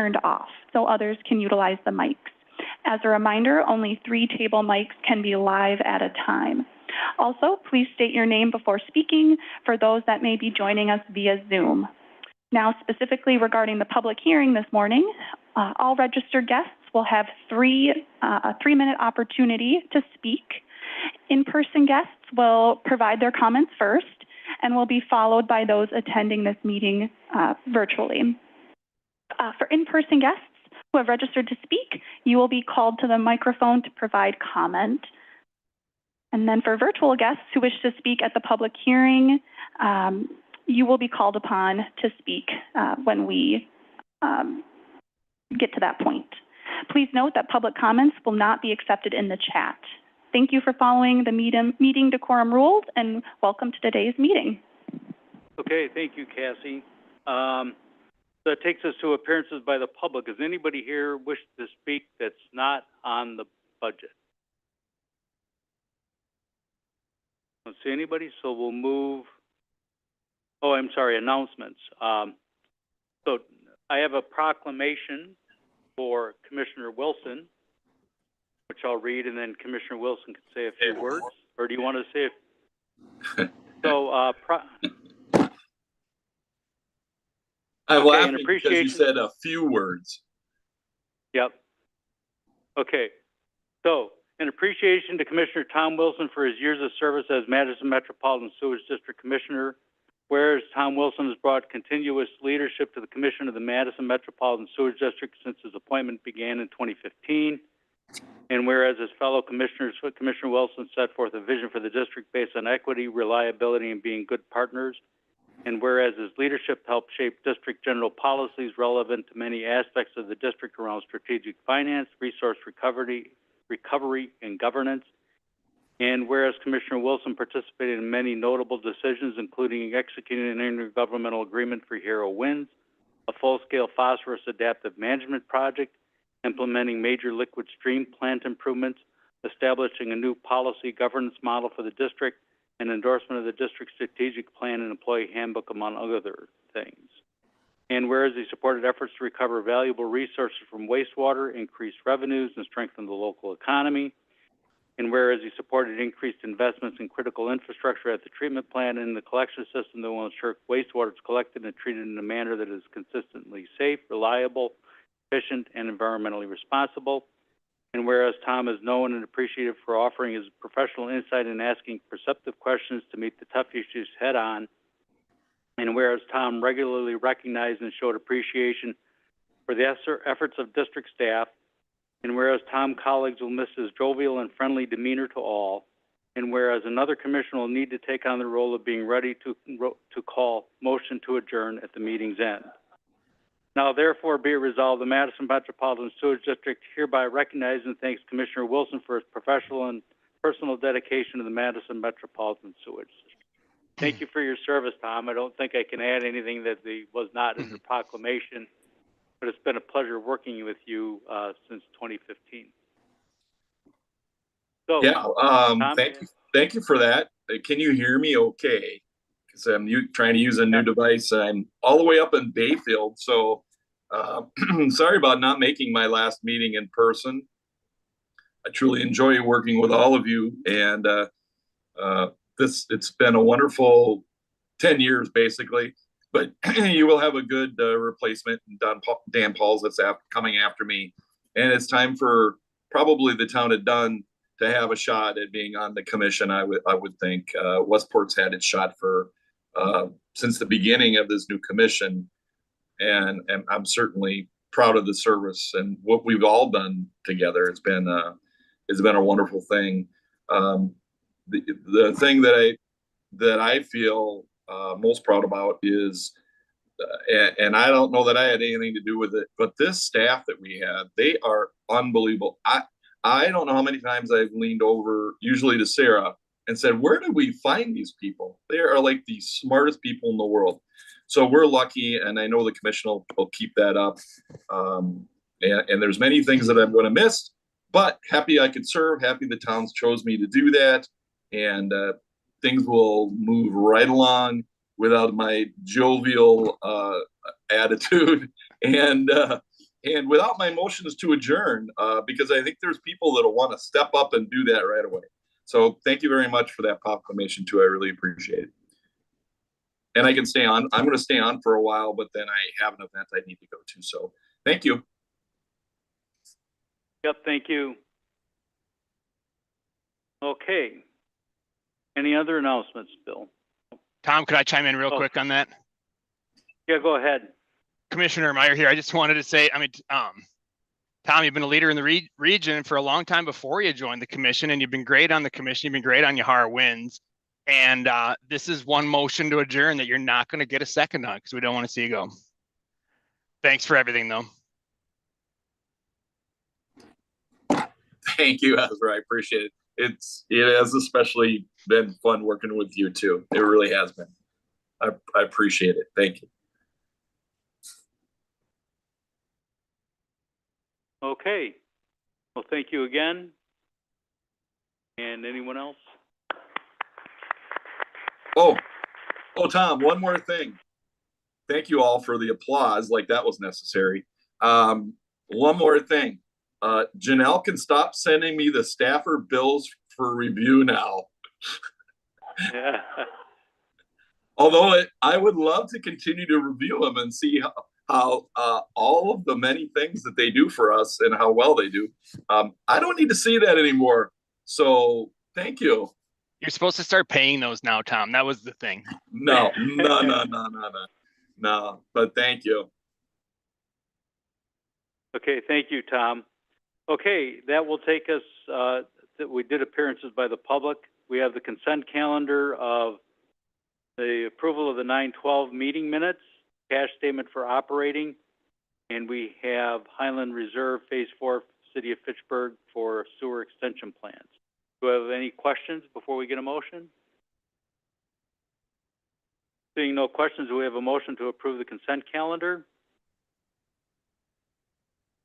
turned off so others can utilize the mics. As a reminder, only 3 table mics can be live at a time. Also, please state your name before speaking for those that may be joining us via Zoom. Now, specifically regarding the public hearing this morning, all registered guests will have a 3-minute opportunity to speak. In-person guests will provide their comments first and will be followed by those attending this meeting virtually. For in-person guests who have registered to speak, you will be called to the microphone to provide comment. And then for virtual guests who wish to speak at the public hearing, you will be called upon to speak when we get to that point. Please note that public comments will not be accepted in the chat. Thank you for following the meeting decorum rules, and welcome to today's meeting. Okay, thank you, Cassie. That takes us to appearances by the public. Does anybody here wish to speak that's not on the budget? I don't see anybody, so we'll move. Oh, I'm sorry, announcements. So I have a proclamation for Commissioner Wilson, which I'll read, and then Commissioner Wilson can say a few words. Or do you want to say it? So, I'm laughing because you said a few words. Yep. Okay. So, in appreciation to Commissioner Tom Wilson for his years of service as Madison Metropolitan Sewerage District Commissioner, whereas Tom Wilson has brought continuous leadership to the Commission of the Madison Metropolitan Sewerage District since his appointment began in 2015, and whereas his fellow commissioners, Commissioner Wilson set forth a vision for the district based on equity, reliability, and being good partners, and whereas his leadership helped shape district general policies relevant to many aspects of the district around strategic finance, resource recovery, and governance, and whereas Commissioner Wilson participated in many notable decisions, including executing an intergovernmental agreement for Hero Winds, a full-scale phosphorus adaptive management project, implementing major liquid stream plant improvements, establishing a new policy governance model for the district, and endorsement of the district strategic plan and employee handbook, among other things. And whereas he supported efforts to recover valuable resources from wastewater, increase revenues, and strengthen the local economy, and whereas he supported increased investments in critical infrastructure at the treatment plant and the collection system that will ensure wastewater is collected and treated in a manner that is consistently safe, reliable, efficient, and environmentally responsible. And whereas Tom is known and appreciated for offering his professional insight and asking perceptive questions to meet the tough issues head on, and whereas Tom regularly recognized and showed appreciation for the efforts of district staff, and whereas Tom colleagues will miss his jovial and friendly demeanor to all, and whereas another commissioner will need to take on the role of being ready to call motion to adjourn at the meeting's end. Now, therefore, be it resolved, the Madison Metropolitan Sewerage District hereby recognizes and thanks Commissioner Wilson for his professional and personal dedication to the Madison Metropolitan Sewerage District. Thank you for your service, Tom. I don't think I can add anything that was not in the proclamation, but it's been a pleasure working with you since 2015. So, yeah, Tom, thank you for that. Can you hear me okay? Because I'm trying to use a new device. I'm all the way up in Bayfield, so sorry about not making my last meeting in person. I truly enjoy working with all of you, and it's been a wonderful 10 years basically, but you will have a good replacement, Dan Pauls, that's coming after me, and it's time for probably the town of Dunn to have a shot at being on the commission. I would think Westport's had its shot for since the beginning of this new commission, and I'm certainly proud of the service and what we've all done together. It's been a wonderful thing. The thing that I feel most proud about is, and I don't know that I had anything to do with it, but this staff that we had, they are unbelievable. I don't know how many times I've leaned over, usually to Sarah, and said, where do we find these people? They are like the smartest people in the world. So we're lucky, and I know the commission will keep that up. And there's many things that I'm going to miss, but happy I could serve, happy the towns chose me to do that, and things will move right along without my jovial attitude and And without my motions to adjourn, because I think there's people that'll want to step up and do that right away. So thank you very much for that proclamation too. I really appreciate it. And I can stay on. I'm going to stay on for a while, but then I have an event I need to go to. So thank you. Yep, thank you. Okay. Any other announcements, Bill? Tom, could I chime in real quick on that? Yeah, go ahead. Commissioner Meyer here. I just wanted to say, Tom, you've been a leader in the region for a long time before you joined the commission, and you've been great on the commission. You've been great on Yahara wins. And this is one motion to adjourn that you're not going to get a second on because we don't want to see you go. Thanks for everything, though. Thank you, Ezra. I appreciate it. It has especially been fun working with you too. It really has been. I appreciate it. Thank you. Okay. Well, thank you again. And anyone else? Oh, Tom, one more thing. Thank you all for the applause, like that was necessary. One more thing. Janelle can stop sending me the staffer bills for review now. Yeah. Although I would love to continue to review them and see how all of the many things that they do for us and how well they do. I don't need to see that anymore. So thank you. You're supposed to start paying those now, Tom. That was the thing. No. But thank you. Okay, thank you, Tom. Okay, that will take us, we did appearances by the public. We have the consent calendar of the approval of the 9/12 meeting minutes, cash statement for operating, and we have Highland Reserve Phase 4, City of Fitchburg for sewer extension plans. Do we have any questions before we get a motion? Seeing no questions, do we have a motion to approve the consent calendar?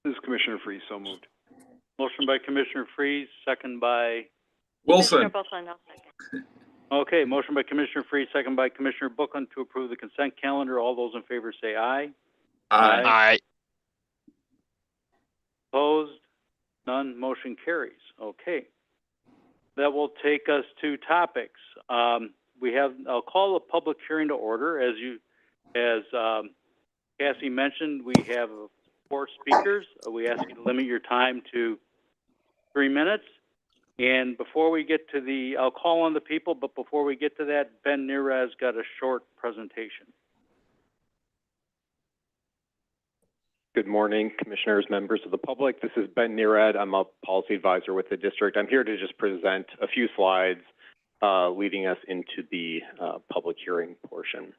This is Commissioner Freeze, so moved. Motion by Commissioner Freeze, second by Wilson. Okay, motion by Commissioner Freeze, second by Commissioner Bookland to approve the consent calendar. All those in favor say aye. Aye. Opposed? None. Motion carries. Okay. That will take us to topics. I'll call a public hearing to order. As Cassie mentioned, we have 4 speakers. We ask you to limit your time to 3 minutes. And before we get to I'll call on the people, but before we get to that, Ben Neraz got a short presentation. Good morning, commissioners, members of the public. This is Ben Neraz. I'm a policy advisor with the district. I'm here to just present a few slides leading us into the public hearing portion.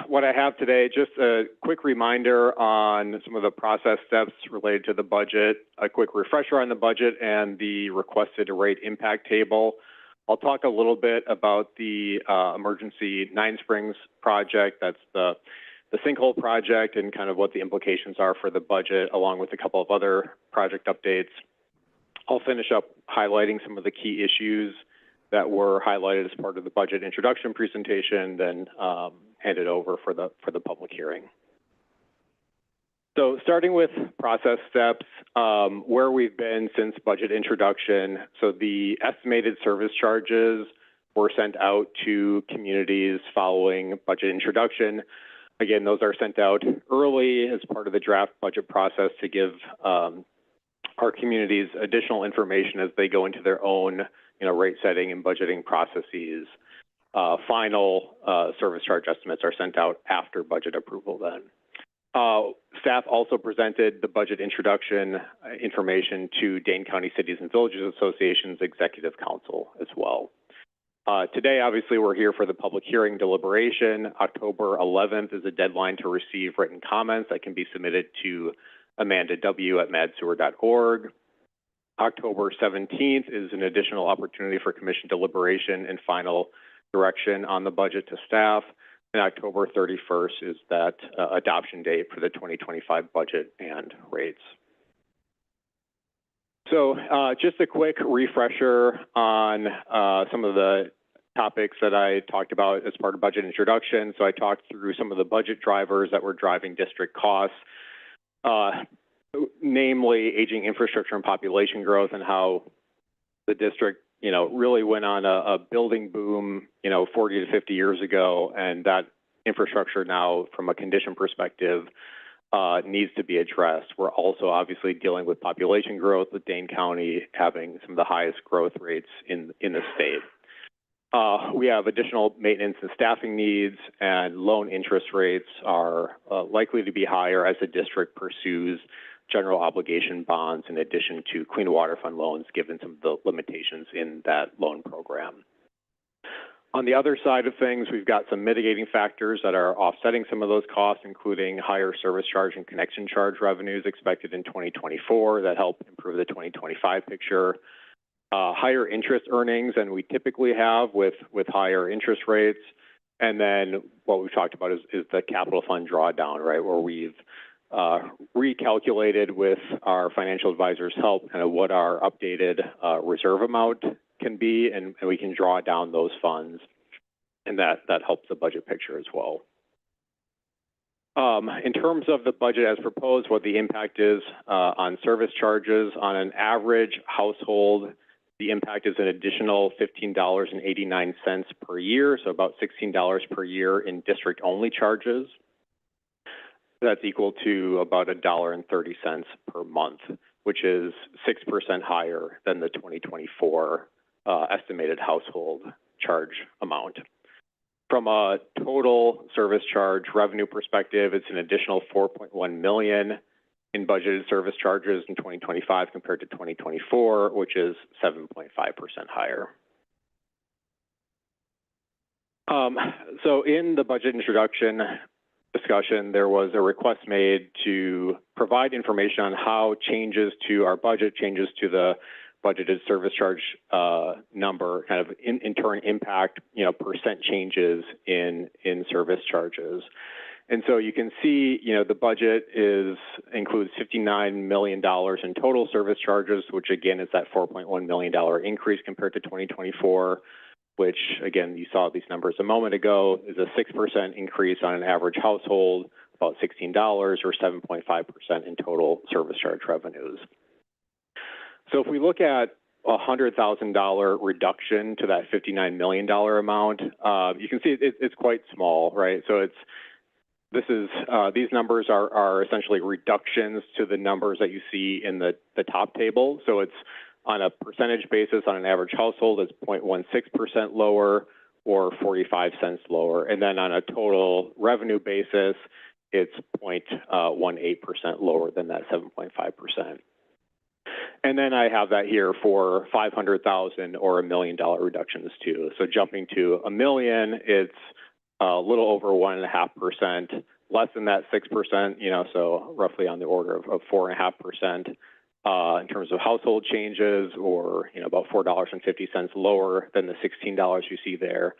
What I have today, just a quick reminder on some of the process steps related to the budget, a quick refresher on the budget and the requested rate impact table. I'll talk a little bit about the emergency Nine Springs project. That's the sinkhole project and kind of what the implications are for the budget, along with a couple of other project updates. I'll finish up highlighting some of the key issues that were highlighted as part of the budget introduction presentation, then hand it over for the public hearing. So starting with process steps, where we've been since budget introduction. So the estimated service charges were sent out to communities following budget introduction. Again, those are sent out early as part of the draft budget process to give our communities additional information as they go into their own rate setting and budgeting processes. Final service charge estimates are sent out after budget approval then. Staff also presented the budget introduction information to Dane County Cities and Villages Association's Executive Council as well. Today, obviously, we're here for the public hearing deliberation. October 11th is a deadline to receive written comments that can be submitted to Amanda W. at madsewer.org. October 17th is an additional opportunity for commission deliberation and final direction on the budget to staff. And October 31st is that adoption date for the 2025 budget and rates. So just a quick refresher on some of the topics that I talked about as part of budget introduction. So I talked through some of the budget drivers that were driving district costs, namely aging infrastructure and population growth, and how the district, really went on a building boom, 40 to 50 years ago, and that infrastructure now, from a condition perspective, needs to be addressed. We're also obviously dealing with population growth, with Dane County having some of the highest growth rates in the state. We have additional maintenance and staffing needs, and loan interest rates are likely to be higher as the district pursues general obligation bonds in addition to Clean Water Fund loans, given some of the limitations in that loan program. On the other side of things, we've got some mitigating factors that are offsetting some of those costs, including higher service charge and connection charge revenues expected in 2024 that help improve the 2025 picture. Higher interest earnings than we typically have with higher interest rates. And then what we've talked about is the capital fund drawdown, right, where we've recalculated with our financial advisor's help kind of what our updated reserve amount can be, and we can draw down those funds, and that helps the budget picture as well. In terms of the budget as proposed, what the impact is on service charges on an average household, the impact is an additional $15.89 per year, so about $16 per year in district-only charges. That's equal to about $1.30 per month, which is 6% higher than the 2024 estimated household charge amount. From a total service charge revenue perspective, it's an additional $4.1 million in budgeted service charges in 2025 compared to 2024, which is 7.5% higher. So in the budget introduction discussion, there was a request made to provide information on how changes to our budget, changes to the budgeted service charge number kind of in turn impact, percent changes in service charges. And so you can see, the budget includes $59 million in total service charges, which again is that $4.1 million increase compared to 2024, which again, you saw these numbers a moment ago, is a 6% increase on an average household, about $16 or 7.5% in total service charge revenues. So if we look at a $100,000 reduction to that $59 million amount, you can see it's quite small, right? So these numbers are essentially reductions to the numbers that you see in the top table. So it's on a percentage basis on an average household, it's 0.16% lower or 45 cents lower. And then on a total revenue basis, it's 0.18% lower than that 7.5%. And then I have that here for 500,000 or $1 million reductions too. So jumping to $1 million, it's a little over 1.5%, less than that 6%, so roughly on the order of 4.5% in terms of household changes, or about $4.50 lower than the $16 you see there,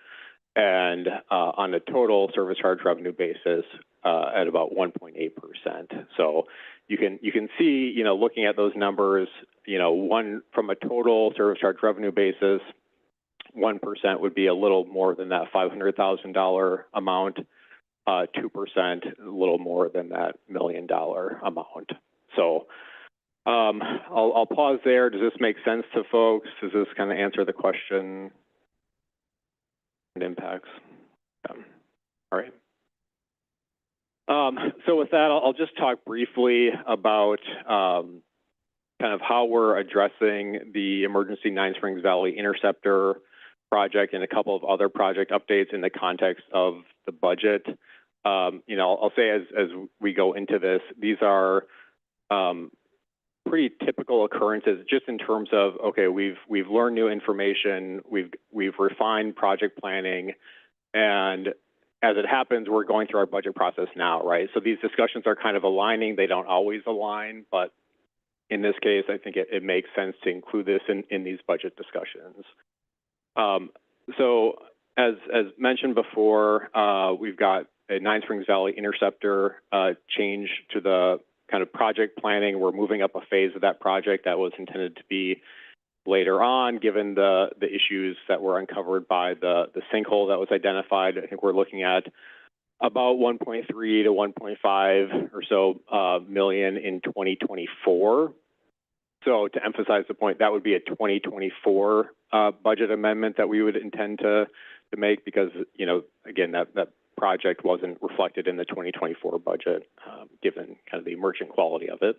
and on a total service charge revenue basis at about 1.8%. So you can see, looking at those numbers, from a total service charge revenue basis, 1% would be a little more than that $500,000 amount, 2% a little more than that $1 million amount. So I'll pause there. Does this make sense to folks? Does this kind of answer the question and impacts? All right. So with that, I'll just talk briefly about kind of how we're addressing the emergency Nine Springs Valley Interceptor project and a couple of other project updates in the context of the budget. I'll say as we go into this, these are pretty typical occurrences just in terms of, okay, we've learned new information, we've refined project planning, and as it happens, we're going through our budget process now, right? So these discussions are kind of aligning. They don't always align, but in this case, I think it makes sense to include this in these budget discussions. So as mentioned before, we've got a Nine Springs Valley Interceptor change to the kind of project planning. We're moving up a phase of that project that was intended to be later on, given the issues that were uncovered by the sinkhole that was identified. I think we're looking at about 1.3 to 1.5 or so million in 2024. So to emphasize the point, that would be a 2024 budget amendment that we would intend to make, because, you know, again, that project wasn't reflected in the 2024 budget, given kind of the emergent quality of it.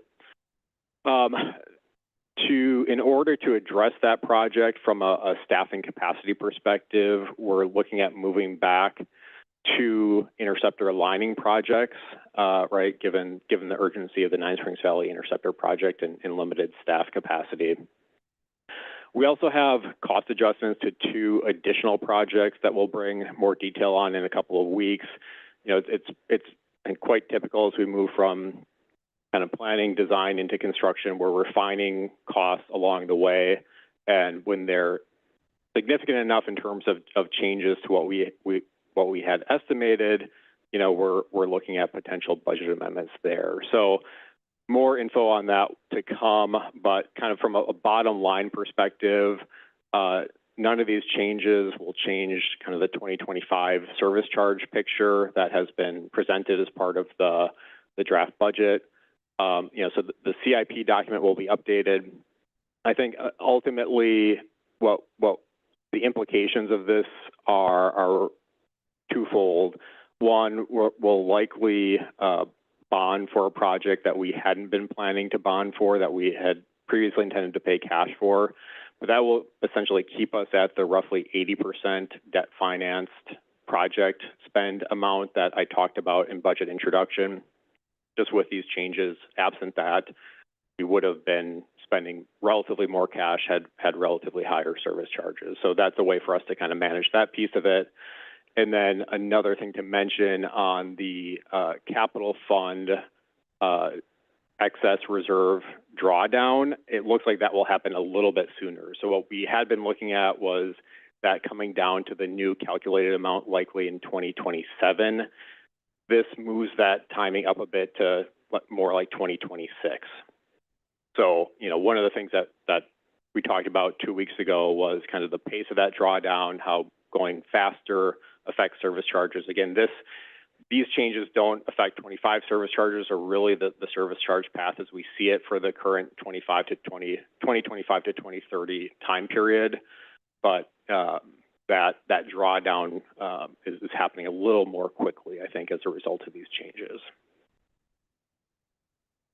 In order to address that project from a staffing capacity perspective, we're looking at moving back to Interceptor aligning projects, right, given the urgency of the Nine Springs Valley Interceptor project and limited staff capacity. We also have cost adjustments to 2 additional projects that we'll bring more detail on in a couple of weeks. You know, it's quite typical as we move from kind of planning, design into construction. We're refining costs along the way, and when they're significant enough in terms of changes to what we had estimated, you know, we're looking at potential budget amendments there. So more info on that to come, but kind of from a bottom line perspective, none of these changes will change kind of the 2025 service charge picture that has been presented as part of the draft budget. You know, so the CIP document will be updated. I think ultimately what the implications of this are twofold. One, we'll likely bond for a project that we hadn't been planning to bond for, that we had previously intended to pay cash for, but that will essentially keep us at the roughly 80% debt financed project spend amount that I talked about in budget introduction. Just with these changes, absent that, we would have been spending relatively more cash, had relatively higher service charges. So that's a way for us to kind of manage that piece of it. And then another thing to mention on the capital fund excess reserve drawdown, it looks like that will happen a little bit sooner. So what we had been looking at was that coming down to the new calculated amount likely in 2027. This moves that timing up a bit to more like 2026. So, you know, one of the things that we talked about 2 weeks ago was kind of the pace of that drawdown, how going faster affects service charges. Again, these changes don't affect 25 service charges, or really the service charge path as we see it for the current 2025 to 2030 time period. But that drawdown is happening a little more quickly, I think, as a result of these changes.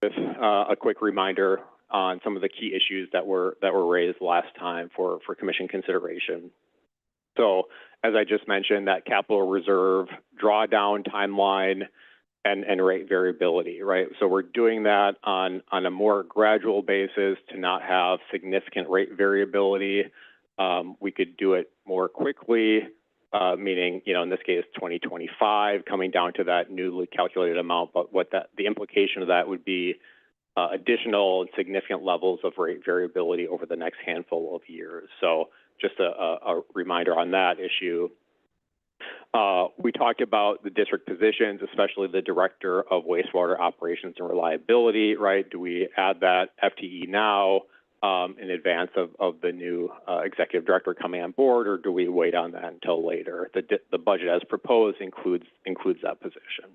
With a quick reminder on some of the key issues that were raised last time for commission consideration. So as I just mentioned, that capital reserve drawdown timeline and rate variability, right? So we're doing that on a more gradual basis to not have significant rate variability. We could do it more quickly, meaning, you know, in this case, 2025, coming down to that newly calculated amount. But the implication of that would be additional and significant levels of rate variability over the next handful of years. So just a reminder on that issue. We talked about the district positions, especially the Director of Wastewater Operations and Reliability, right? Do we add that FTE now in advance of the new executive director coming on board, or do we wait on that until later? The budget as proposed includes that position.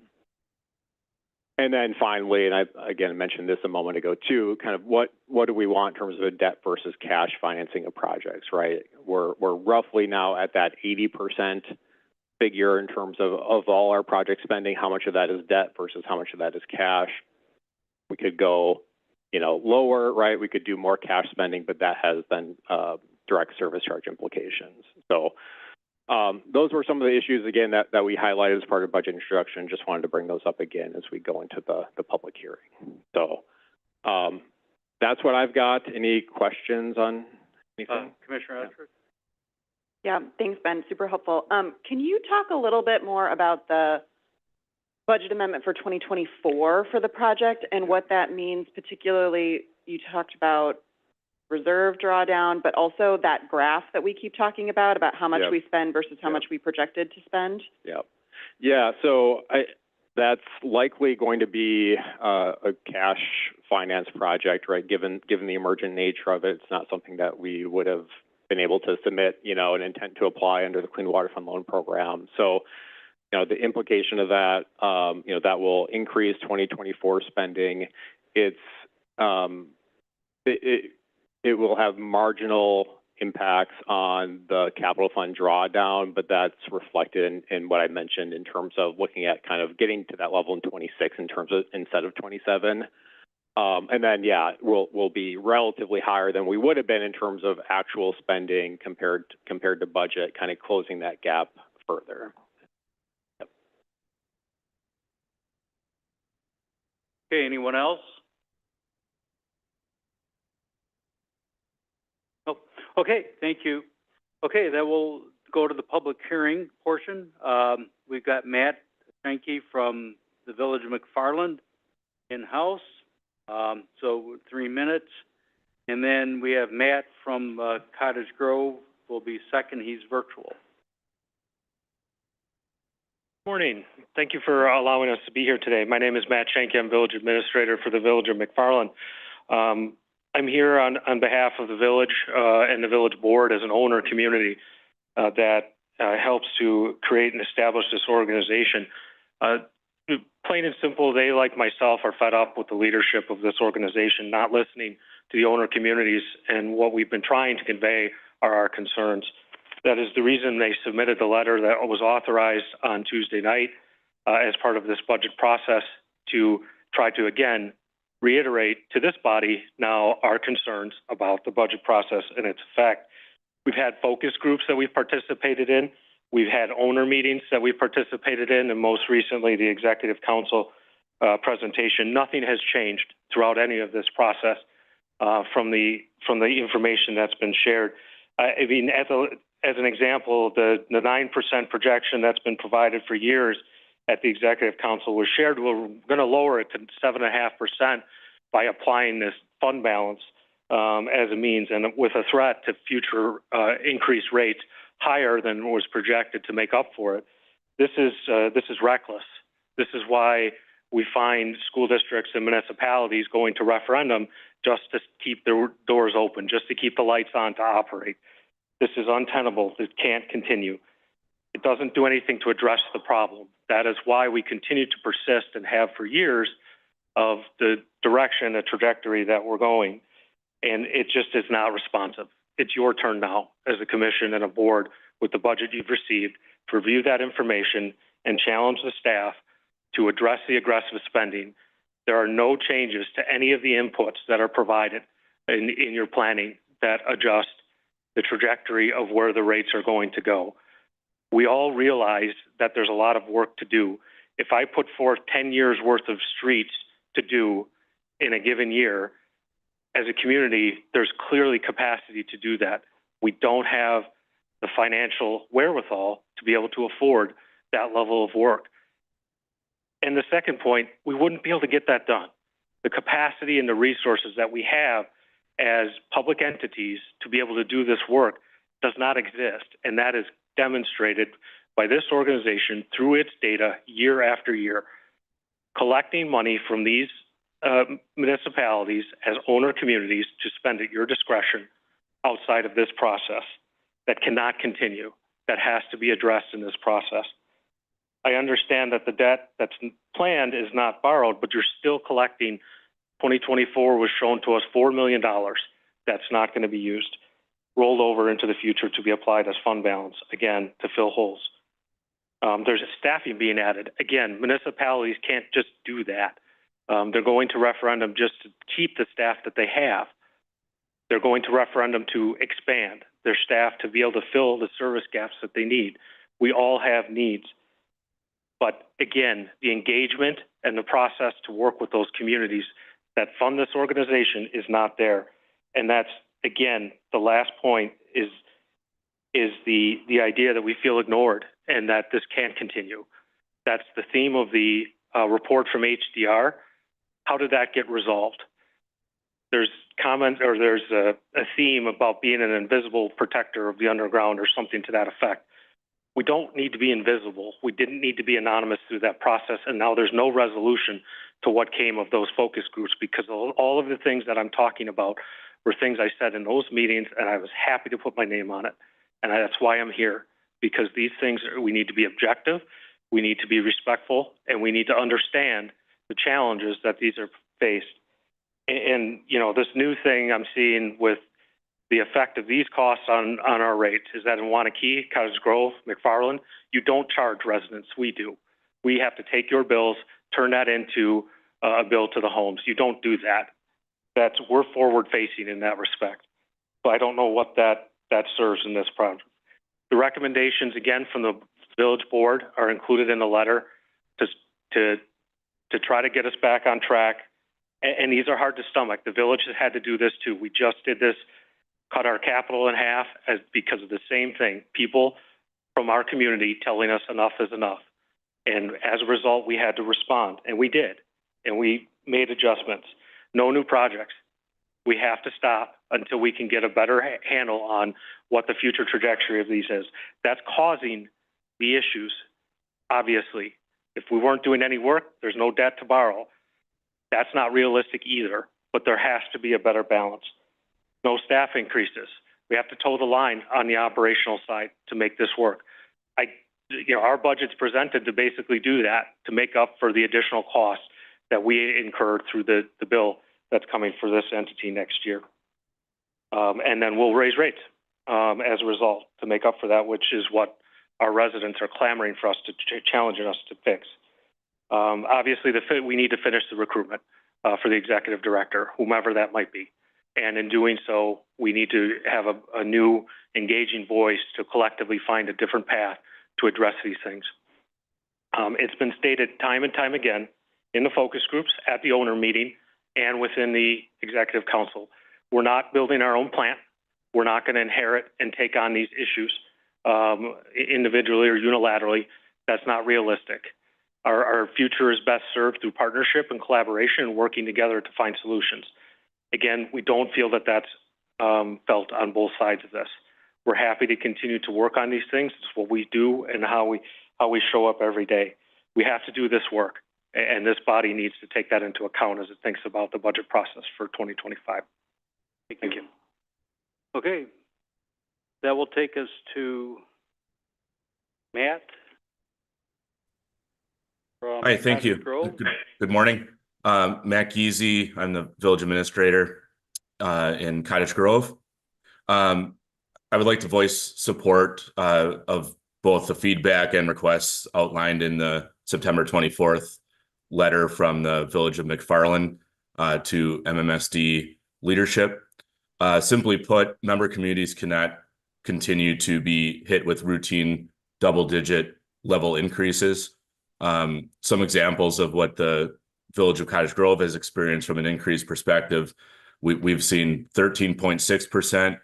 And then finally, and I again mentioned this a moment ago too, kind of what do we want in terms of a debt versus cash financing of projects, right? We're roughly now at that 80% figure in terms of all our project spending. How much of that is debt versus how much of that is cash? We could go, you know, lower, right? We could do more cash spending, but that has then direct service charge implications. So those were some of the issues, again, that we highlighted as part of budget introduction. Just wanted to bring those up again as we go into the public hearing. So that's what I've got. Any questions on anything? Commissioner Ashford? Yeah, thanks, Ben. Super helpful. Can you talk a little bit more about the budget amendment for 2024 for the project and what that means? Particularly, you talked about reserve drawdown, but also that graph that we keep talking about how much we spend versus how much we projected to spend. Yeah, so that's likely going to be a cash finance project, right? Given the emergent nature of it, it's not something that we would have been able to submit, an intent to apply under the Clean Water Fund Loan Program. So, the implication of that, that will increase 2024 spending. It will have marginal impacts on the capital fund drawdown, but that's reflected in what I mentioned in terms of looking at kind of getting to that level in 26 in terms of instead of 27. And then, we'll be relatively higher than we would have been in terms of actual spending compared to budget, kind of closing that gap further. Yep. Okay, anyone else? Oh, okay, thank you. Okay, then we'll go to the public hearing portion. We've got Matt Schenke from the Village of McFarland in-house. So 3 minutes. And then we have Matt from Cottage Grove will be second. He's virtual. Morning. Thank you for allowing us to be here today. My name is Matt Schenke. I'm Village Administrator for the Village of McFarland. I'm here on behalf of the Village and the Village Board as an owner community that helps to create and establish this organization. Plain and simple, they, like myself, are fed up with the leadership of this organization, not listening to the owner communities, and what we've been trying to convey are our concerns. That is the reason they submitted the letter that was authorized on Tuesday night as part of this budget process to try to, again, reiterate to this body now our concerns about the budget process and its effect. We've had focus groups that we've participated in. We've had owner meetings that we've participated in, and most recently the Executive Council presentation. Nothing has changed throughout any of this process from the information that's been shared. I mean, as an example, the 9% projection that's been provided for years at the Executive Council was shared. We're going to lower it to 7.5% by applying this fund balance as a means, and with a threat to future increased rates higher than was projected to make up for it. This is reckless. This is why we find school districts and municipalities going to referendum just to keep their doors open, just to keep the lights on to operate. This is untenable. This can't continue. It doesn't do anything to address the problem. That is why we continue to persist and have for years of the direction, the trajectory that we're going, and it just is not responsive. It's your turn now as a commission and a board with the budget you've received to review that information and challenge the staff to address the aggressive spending. There are no changes to any of the inputs that are provided in your planning that adjust the trajectory of where the rates are going to go. We all realize that there's a lot of work to do. If I put forth 10 years worth of streets to do in a given year, as a community, there's clearly capacity to do that. We don't have the financial wherewithal to be able to afford that level of work. And the second point, we wouldn't be able to get that done. The capacity and the resources that we have as public entities to be able to do this work does not exist. And that is demonstrated by this organization through its data year after year, collecting money from these municipalities as owner communities to spend at your discretion outside of this process. That cannot continue. That has to be addressed in this process. I understand that the debt that's planned is not borrowed, but you're still collecting. 2024 was shown to us $4 million. That's not going to be used, rolled over into the future to be applied as fund balance, again, to fill holes. There's staffing being added. Again, municipalities can't just do that. They're going to referendum just to keep the staff that they have. They're going to referendum to expand their staff to be able to fill the service gaps that they need. We all have needs. But again, the engagement and the process to work with those communities that fund this organization is not there. And that's, again, the last point is the idea that we feel ignored and that this can't continue. That's the theme of the report from HDR. How did that get resolved? There's a theme about being an invisible protector of the underground or something to that effect. We don't need to be invisible. We didn't need to be anonymous through that process, and now there's no resolution to what came of those focus groups, because all of the things that I'm talking about were things I said in those meetings, and I was happy to put my name on it. And that's why I'm here, because these things, we need to be objective, we need to be respectful, and we need to understand the challenges that these are faced. And you know, this new thing I'm seeing with the effect of these costs on our rates is that in Wanakee, Cottage Grove, McFarland, you don't charge residents. We do. We have to take your bills, turn that into a bill to the homes. You don't do that. We're forward facing in that respect. So I don't know what that serves in this project. The recommendations, again, from the village board are included in the letter to try to get us back on track. And these are hard to stomach. The village has had to do this too. We just did this, cut our capital in half because of the same thing. People from our community telling us enough is enough. And as a result, we had to respond, and we did. And we made adjustments. No new projects. We have to stop until we can get a better handle on what the future trajectory of these is. That's causing the issues, obviously. If we weren't doing any work, there's no debt to borrow. That's not realistic either, but there has to be a better balance. No staff increases. We have to toe the line on the operational side to make this work. Our budget's presented to basically do that, to make up for the additional costs that we incurred through the bill that's coming for this entity next year. And then we'll raise rates as a result to make up for that, which is what our residents are clamoring for us to challenging us to fix. Obviously, we need to finish the recruitment for the executive director, whomever that might be. And in doing so, we need to have a new engaging voice to collectively find a different path to address these things. It's been stated time and time again in the focus groups, at the owner meeting, and within the executive council. We're not building our own plant. We're not going to inherit and take on these issues individually or unilaterally. That's not realistic. Our future is best served through partnership and collaboration and working together to find solutions. Again, we don't feel that that's felt on both sides of this. We're happy to continue to work on these things. It's what we do and how we show up every day. We have to do this work, and this body needs to take that into account as it thinks about the budget process for 2025. Thank you. Okay. That will take us to Matt. Hi, thank you. Good morning. Matt Giese, I'm the village administrator in Cottage Grove. I would like to voice support of both the feedback and requests outlined in the September 24th letter from the Village of McFarland to MMSD leadership. Simply put, member communities cannot continue to be hit with routine double-digit level increases. Some examples of what the Village of Cottage Grove has experienced from an increase perspective: we've seen 13.6%,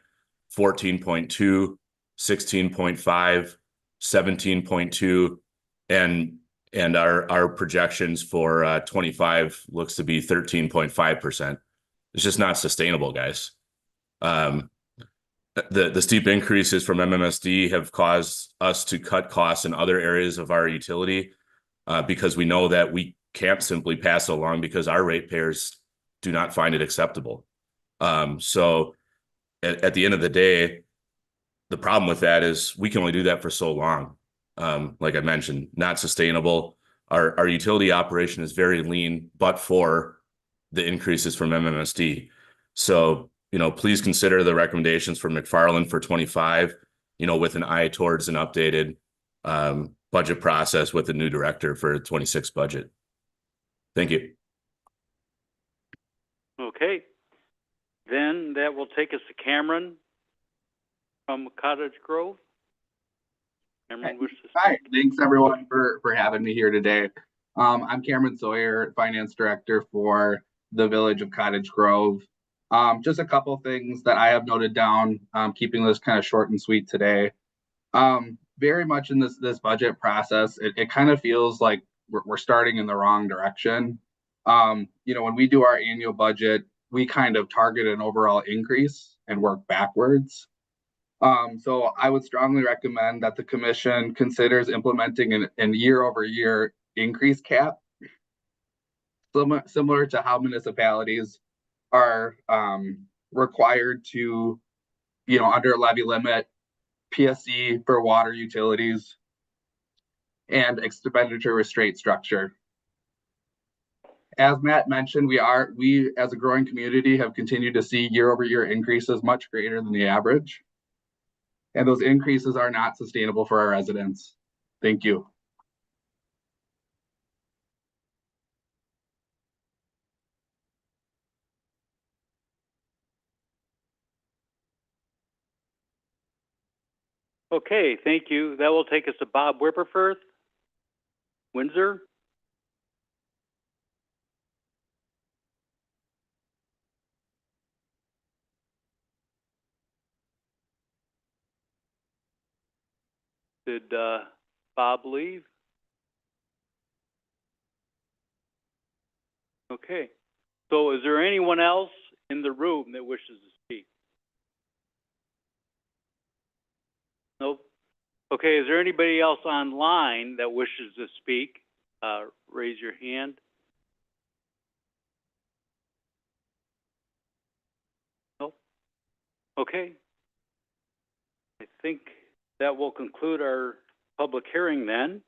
14.2, 16.5, 17.2, and our projections for 25 looks to be 13.5%. It's just not sustainable, guys. The steep increases from MMSD have caused us to cut costs in other areas of our utility because we know that we can't simply pass it along because our ratepayers do not find it acceptable. So at the end of the day, the problem with that is we can only do that for so long. Like I mentioned, not sustainable. Our utility operation is very lean, but for the increases from MMSD. So, please consider the recommendations from McFarland for 25, with an eye towards an updated budget process with a new director for the 26 budget. Thank you. Okay. Then that will take us to Cameron from Cottage Grove. Cameron wishes to speak. Hi, thanks everyone for having me here today. I'm Cameron Sawyer, Finance Director for the Village of Cottage Grove. Just a couple things that I have noted down, keeping this kind of short and sweet today. Very much in this budget process, it kind of feels like we're starting in the wrong direction. When we do our annual budget, we kind of target an overall increase and work backwards. So I would strongly recommend that the commission considers implementing an year-over-year increase cap, similar to how municipalities are required to, under levy limit, PSC for water utilities, and expenditure restraint structure. As Matt mentioned, we as a growing community have continued to see year-over-year increases much greater than the average. And those increases are not sustainable for our residents. Thank you. Okay, thank you. That will take us to Bob Whipperfirth, Windsor. Did Bob leave? Okay. So is there anyone else in the room that wishes to speak? Nope. Okay, is there anybody else online that wishes to speak? Raise your hand. Nope. Okay. I think that will conclude our public hearing then.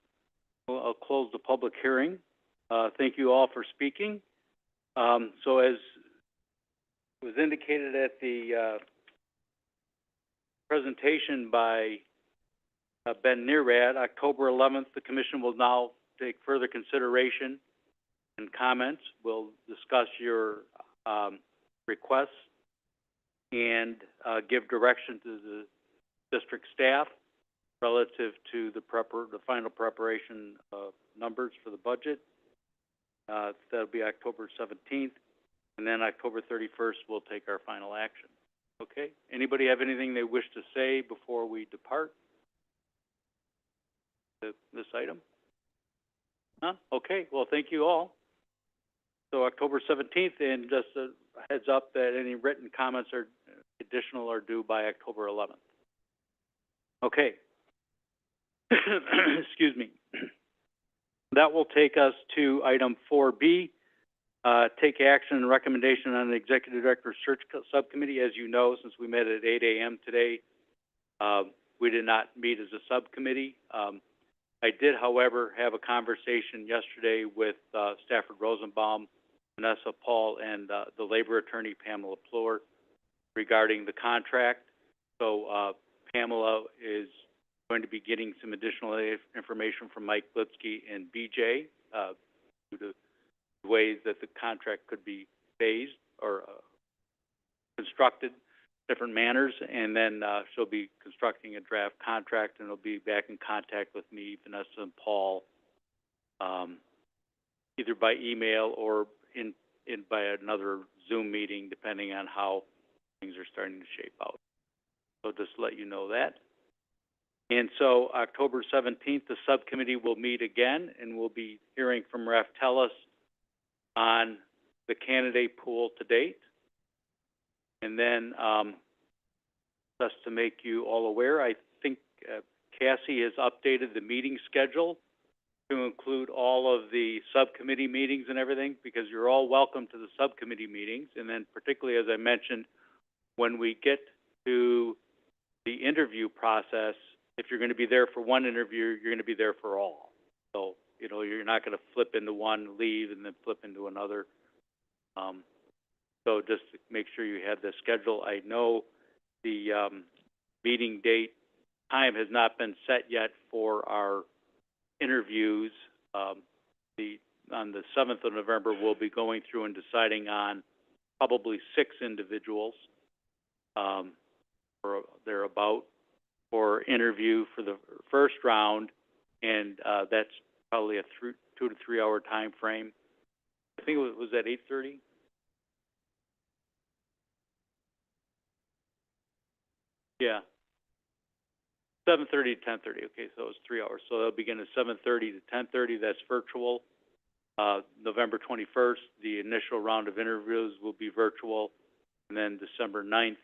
I'll close the public hearing. Thank you all for speaking. So as was indicated at the presentation by Ben Neerad, October 11th, the Commission will now take further consideration and comments. We'll discuss your requests and give direction to the district staff relative to the final preparation of numbers for the budget. That'll be October 17th, and then October 31st we'll take our final action. Okay, anybody have anything they wish to say before we depart this item? None? Okay, well, thank you all. So October 17th, and just a heads up that any written comments are additional are due by October 11th. Okay. Excuse me. That will take us to item 4B, take action and recommendation on the Executive Director Search Subcommittee. As you know, since we met at 8 a.m. today, we did not meet as a subcommittee. I did, however, have a conversation yesterday with Stafford Rosenbaum, Vanessa Paul, and the labor attorney, Pamela Plur, regarding the contract. So Pamela is going to be getting some additional information from Mike Lipsky and BJ due to ways that the contract could be phased or constructed different manners, and then she'll be constructing a draft contract, and will be back in contact with me, Vanessa, and Paul, either by email or in by another Zoom meeting, depending on how things are starting to shape out. So just let you know that. And so October 17th, the subcommittee will meet again, and we'll be hearing from Ref Tellis on the candidate pool to date. And then just to make you all aware, I think Cassie has updated the meeting schedule to include all of the subcommittee meetings and everything, because you're all welcome to the subcommittee meetings. And then particularly, as I mentioned, when we get to the interview process, if you're going to be there for one interview, you're going to be there for all. So, you know, you're not going to flip into one, leave, and then flip into another. So just to make sure you have the schedule. I know the meeting date time has not been set yet for our interviews. On the 7th of November, we'll be going through and deciding on probably 6 individuals or thereabout for interview for the first round, and that's probably a 2 to 3 hour time frame. I think it was at 8:30. Yeah. 7:30 to 10:30. Okay, so it was 3 hours. So they'll begin at 7:30 to 10:30. That's virtual. November 21st, the initial round of interviews will be virtual, and then December 9th,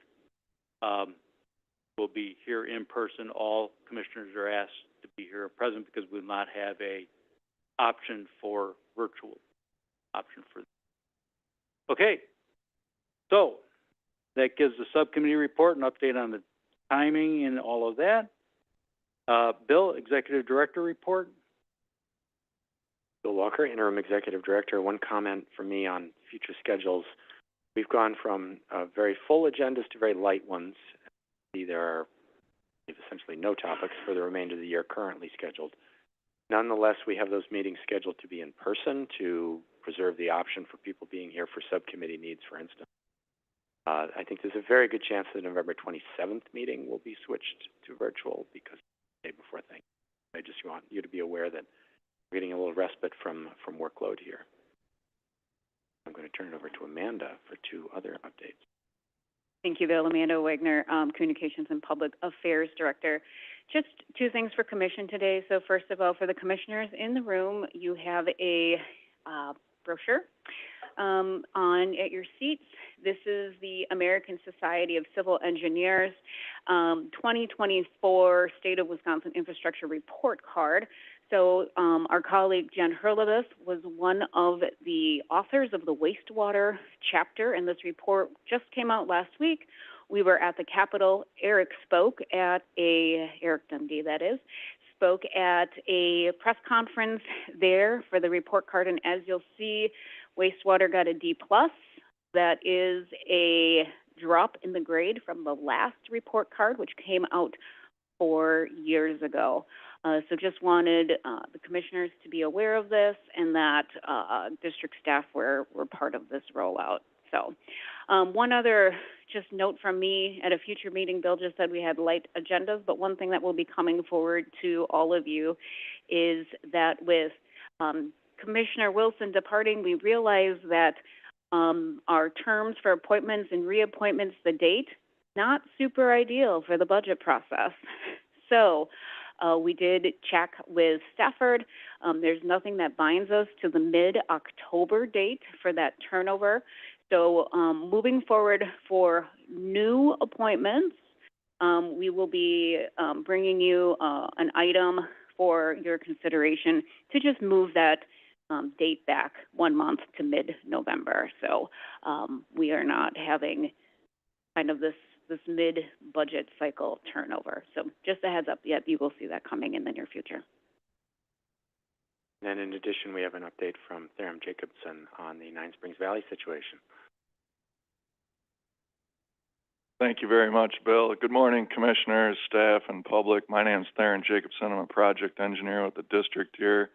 will be here in person. All commissioners are asked to be here present because we will not have a option for virtual option for. Okay, so that gives the subcommittee report, an update on the timing and all of that. Bill, Executive Director report. Bill Walker, Interim Executive Director. One comment from me on future schedules. We've gone from very full agendas to very light ones. There are essentially no topics for the remainder of the year currently scheduled. Nonetheless, we have those meetings scheduled to be in person to preserve the option for people being here for subcommittee needs, for instance. I think there's a very good chance the November 27th meeting will be switched to virtual because the day before things. I just want you to be aware that we're getting a little respite from workload here. I'm going to turn it over to Amanda for two other updates. Thank you, Bill. Amanda Wagner, Communications and Public Affairs Director. Just two things for Commission today. So first of all, for the commissioners in the room, you have a brochure at your seats. This is the American Society of Civil Engineers 2024 State of Wisconsin Infrastructure Report Card. So our colleague Jen Hurlebus was one of the authors of the wastewater chapter, and this report just came out last week. We were at the Capitol. Eric Dundee, that is, spoke at a press conference there for the report card, and as you'll see, wastewater got a D+. That is a drop in the grade from the last report card, which came out 4 years ago. So just wanted the commissioners to be aware of this and that district staff were part of this rollout. So one other just note from me, at a future meeting, Bill just said we had light agendas, but one thing that will be coming forward to all of you is that with Commissioner Wilson departing, we realize that our terms for appointments and reappointments, the date, not super ideal for the budget process. So we did check with Stafford. There's nothing that binds us to the mid-October date for that turnover. So moving forward for new appointments, we will be bringing you an item for your consideration to just move that date back 1 month to mid-November. So we are not having kind of this mid-budget cycle turnover. So just a heads up, yep, you will see that coming in the near future. And then in addition, we have an update from Theron Jacobson on the Nine Springs Valley situation. Thank you very much, Bill. Good morning, commissioners, staff, and public. My name is Theron Jacobson. I'm a project engineer with the district here.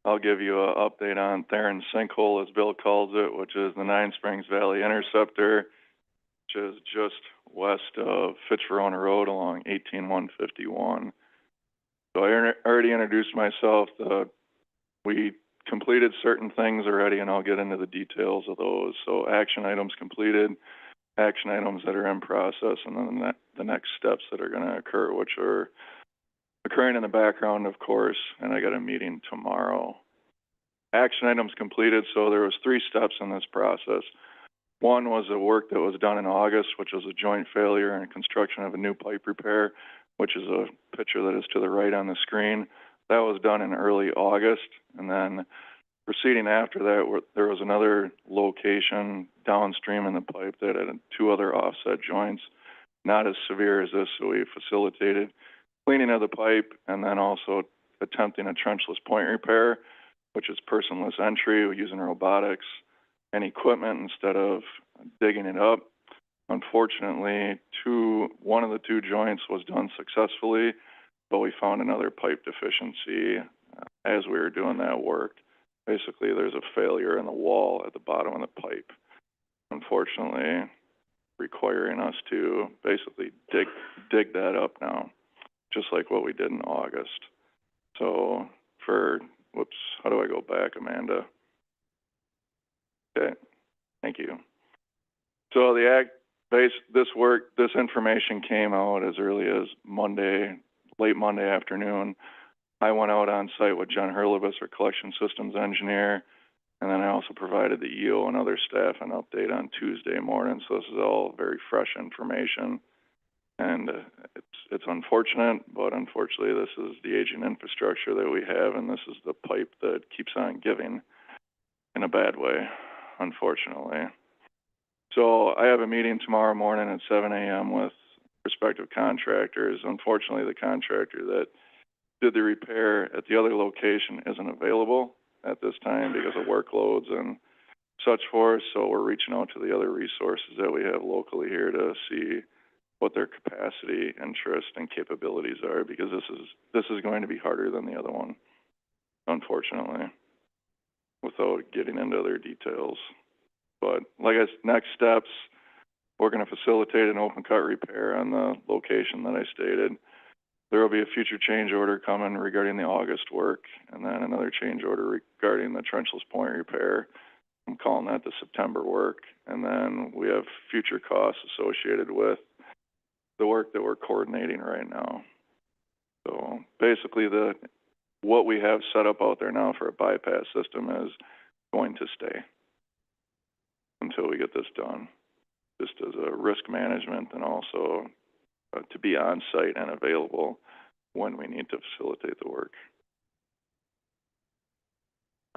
I'll give you an update on Theron Sinkhole, as Bill calls it, which is the Nine Springs Valley Interceptor, which is just west of Fitch-Verona Road along 18151. So I already introduced myself. We completed certain things already, and I'll get into the details of those. So action items completed, action items that are in process, and then the next steps that are going to occur, which are occurring in the background, of course, and I got a meeting tomorrow. Action items completed, so there was 3 steps in this process. One was the work that was done in August, which was a joint failure and construction of a new pipe repair, which is a picture that is to the right on the screen. That was done in early August, and then proceeding after that, there was another location downstream in the pipe that had 2 other offset joints, not as severe as this, so we facilitated cleaning of the pipe and then also attempting a trenchless point repair, which is personless entry using robotics and equipment instead of digging it up. Unfortunately, one of the 2 joints was done successfully, but we found another pipe deficiency as we were doing that work. Basically, there's a failure in the wall at the bottom of the pipe, unfortunately requiring us to basically dig that up now, just like what we did in August. So how do I go back, Amanda? Okay, thank you. So this information came out as early as late Monday afternoon. I went out on site with Jen Hurlebus, our collection systems engineer, and then I also provided the EO and other staff an update on Tuesday morning. So this is all very fresh information. And it's unfortunate, but unfortunately this is the aging infrastructure that we have, and this is the pipe that keeps on giving in a bad way, unfortunately. So I have a meeting tomorrow morning at 7 a.m. with prospective contractors. Unfortunately, the contractor that did the repair at the other location isn't available at this time because of workloads and such forth. So we're reaching out to the other resources that we have locally here to see what their capacity, interest, and capabilities are, because this is going to be harder than the other one, unfortunately, without getting into other details. But like next steps, we're going to facilitate an open cut repair on the location that I stated. There will be a future change order coming regarding the August work, and then another change order regarding the trenchless point repair. I'm calling that the September work. And then we have future costs associated with the work that we're coordinating right now. So basically what we have set up out there now for a bypass system is going to stay until we get this done, just as a risk management, and also to be on site and available when we need to facilitate the work.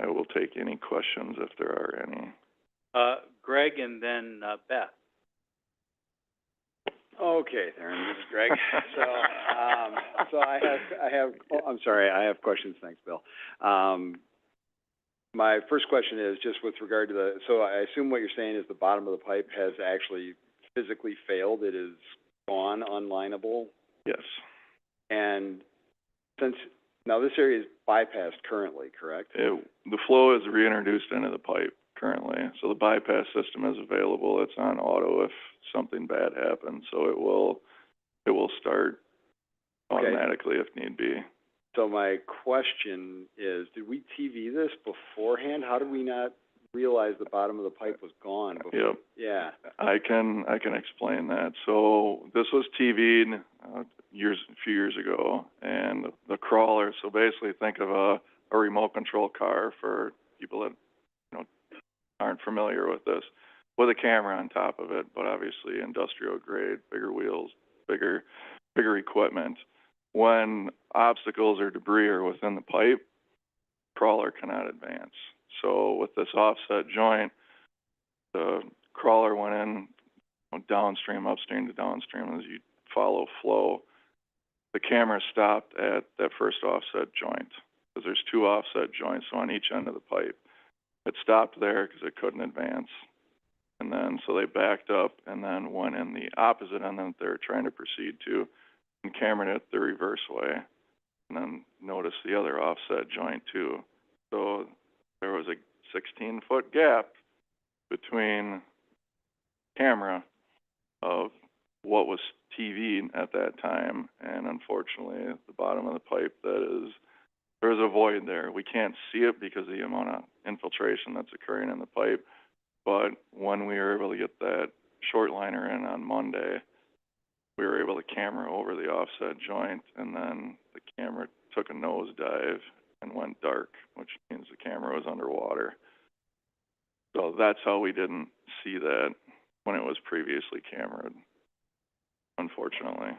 I will take any questions if there are any. Greg, and then Beth. Okay, Theron, this is Greg. So I have questions. Thanks, Bill. My first question is just with regard to so I assume what you're saying is the bottom of the pipe has actually physically failed. It is gone, unlineable? Yes. And now this area is bypassed currently, correct? The flow is reintroduced into the pipe currently, so the bypass system is available. It's on auto if something bad happens, so it will start automatically if need be. So my question is, did we TV this beforehand? How did we not realize the bottom of the pipe was gone before? Yep. Yeah. I can explain that. So this was TV'd a few years ago, and the crawler. So basically, think of a remote control car for people that aren't familiar with this, with a camera on top of it, but obviously industrial grade, bigger wheels, bigger equipment. When obstacles or debris are within the pipe, crawler cannot advance. So with this offset joint, the crawler went in downstream, upstream to downstream as you follow flow. The camera stopped at that first offset joint, because there's two offset joints on each end of the pipe. It stopped there because it couldn't advance. And then so they backed up and then went in the opposite end that they were trying to proceed to, and cameraed it the reverse way. And then noticed the other offset joint too. So there was a 16-foot gap between camera of what was TV'd at that time, and unfortunately the bottom of the pipe, there's a void there. We can't see it because of the amount of infiltration that's occurring in the pipe, but when we were able to get that short liner in on Monday, we were able to camera over the offset joint, and then the camera took a nosedive and went dark, which means the camera was underwater. So that's how we didn't see that when it was previously cameraed, unfortunately.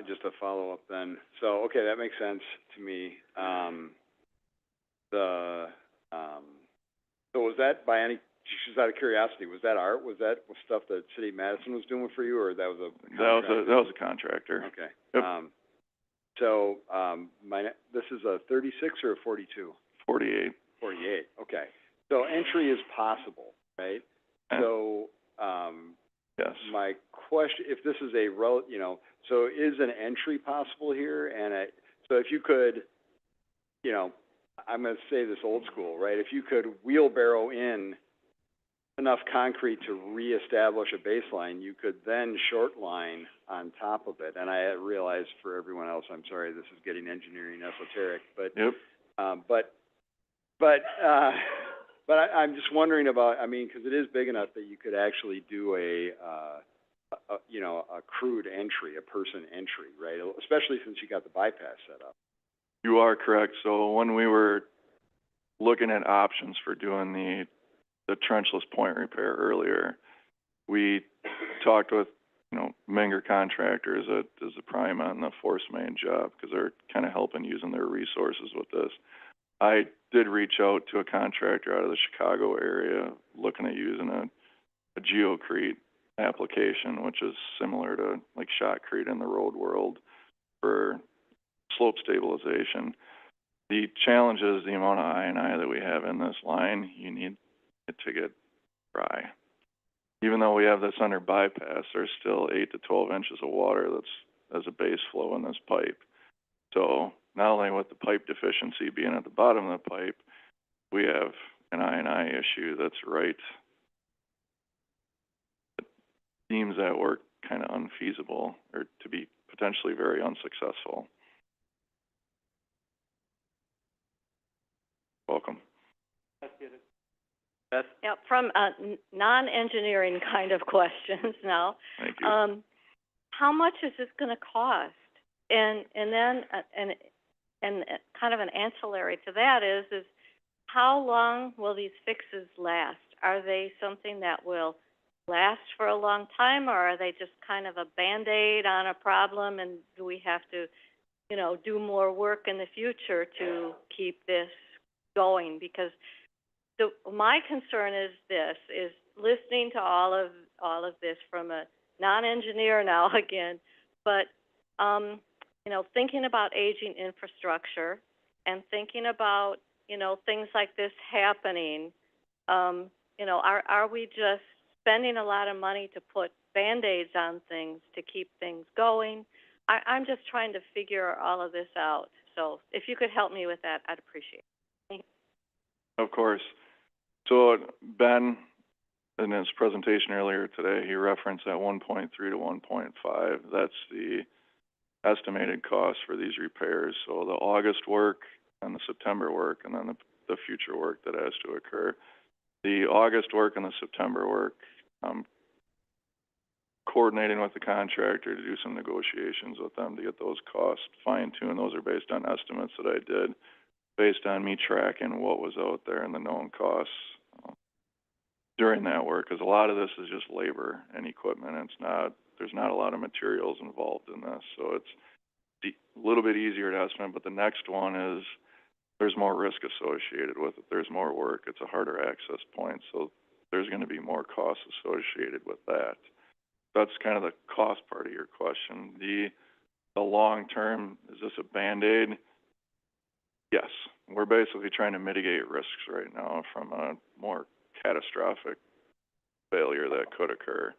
Just a follow-up then. So, okay, that makes sense to me. So was that by any, just out of curiosity, was that stuff that City of Madison was doing for you, or that was a contractor? That was a contractor. Okay. Yep. This is a 36 or a 42? 48. 48, okay. So entry is possible, right? So, yes. My question, if this is so is an entry possible here? And so if you could, I'm going to say this old school, right? If you could wheelbarrow in enough concrete to reestablish a baseline, you could then short line on top of it. And I realize for everyone else, I'm sorry, this is getting engineering esoteric, but yep. But I'm just wondering about, because it is big enough that you could actually do a crude entry, a person entry, right? Especially since you got the bypass set up. You are correct. So when we were looking at options for doing the trenchless point repair earlier, we talked with Menger Contractor is a prime on the force main job because they're kind of helping using their resources with this. I did reach out to a contractor out of the Chicago area looking at using a geocrete application, which is similar to like shotcrete in the road world for slope stabilization. The challenge is the amount of I&I that we have in this line. You need it to get dry. Even though we have this under bypass, there's still 8 to 12 inches of water that's as a base flow in this pipe. So not only with the pipe deficiency being at the bottom of the pipe, we have an I&I issue that's right. It deems that work kind of unfeasible or to be potentially very unsuccessful. Welcome. Beth? Yeah, from non-engineering kind of questions now. Thank you. How much is this going to cost? And then kind of an ancillary to that is how long will these fixes last? Are they something that will last for a long time, or are they just kind of a Band-Aid on a problem, and do we have to, do more work in the future to keep this going? Because my concern is listening to all of this from a non-engineer now again, but thinking about aging infrastructure and thinking about things like this happening. Are we just spending a lot of money to put Band-Aids on things to keep things going? I'm just trying to figure all of this out. So if you could help me with that, I'd appreciate it. Of course. So Ben, in his presentation earlier today, he referenced that 1.3 to 1.5. That's the estimated cost for these repairs. So the August work and the September work, and then the future work that has to occur. The August work and the September work, I'm coordinating with the contractor to do some negotiations with them to get those costs fine-tuned. Those are based on estimates that I did, based on me tracking what was out there and the known costs during that work, because a lot of this is just labor and equipment. There's not a lot of materials involved in this, so it's a little bit easier to estimate. But the next one is there's more risk associated with it. There's more work. It's a harder access point, so there's going to be more costs associated with that. That's kind of the cost part of your question. The long term, is this a Band-Aid? Yes, we're basically trying to mitigate risks right now from a more catastrophic failure that could occur.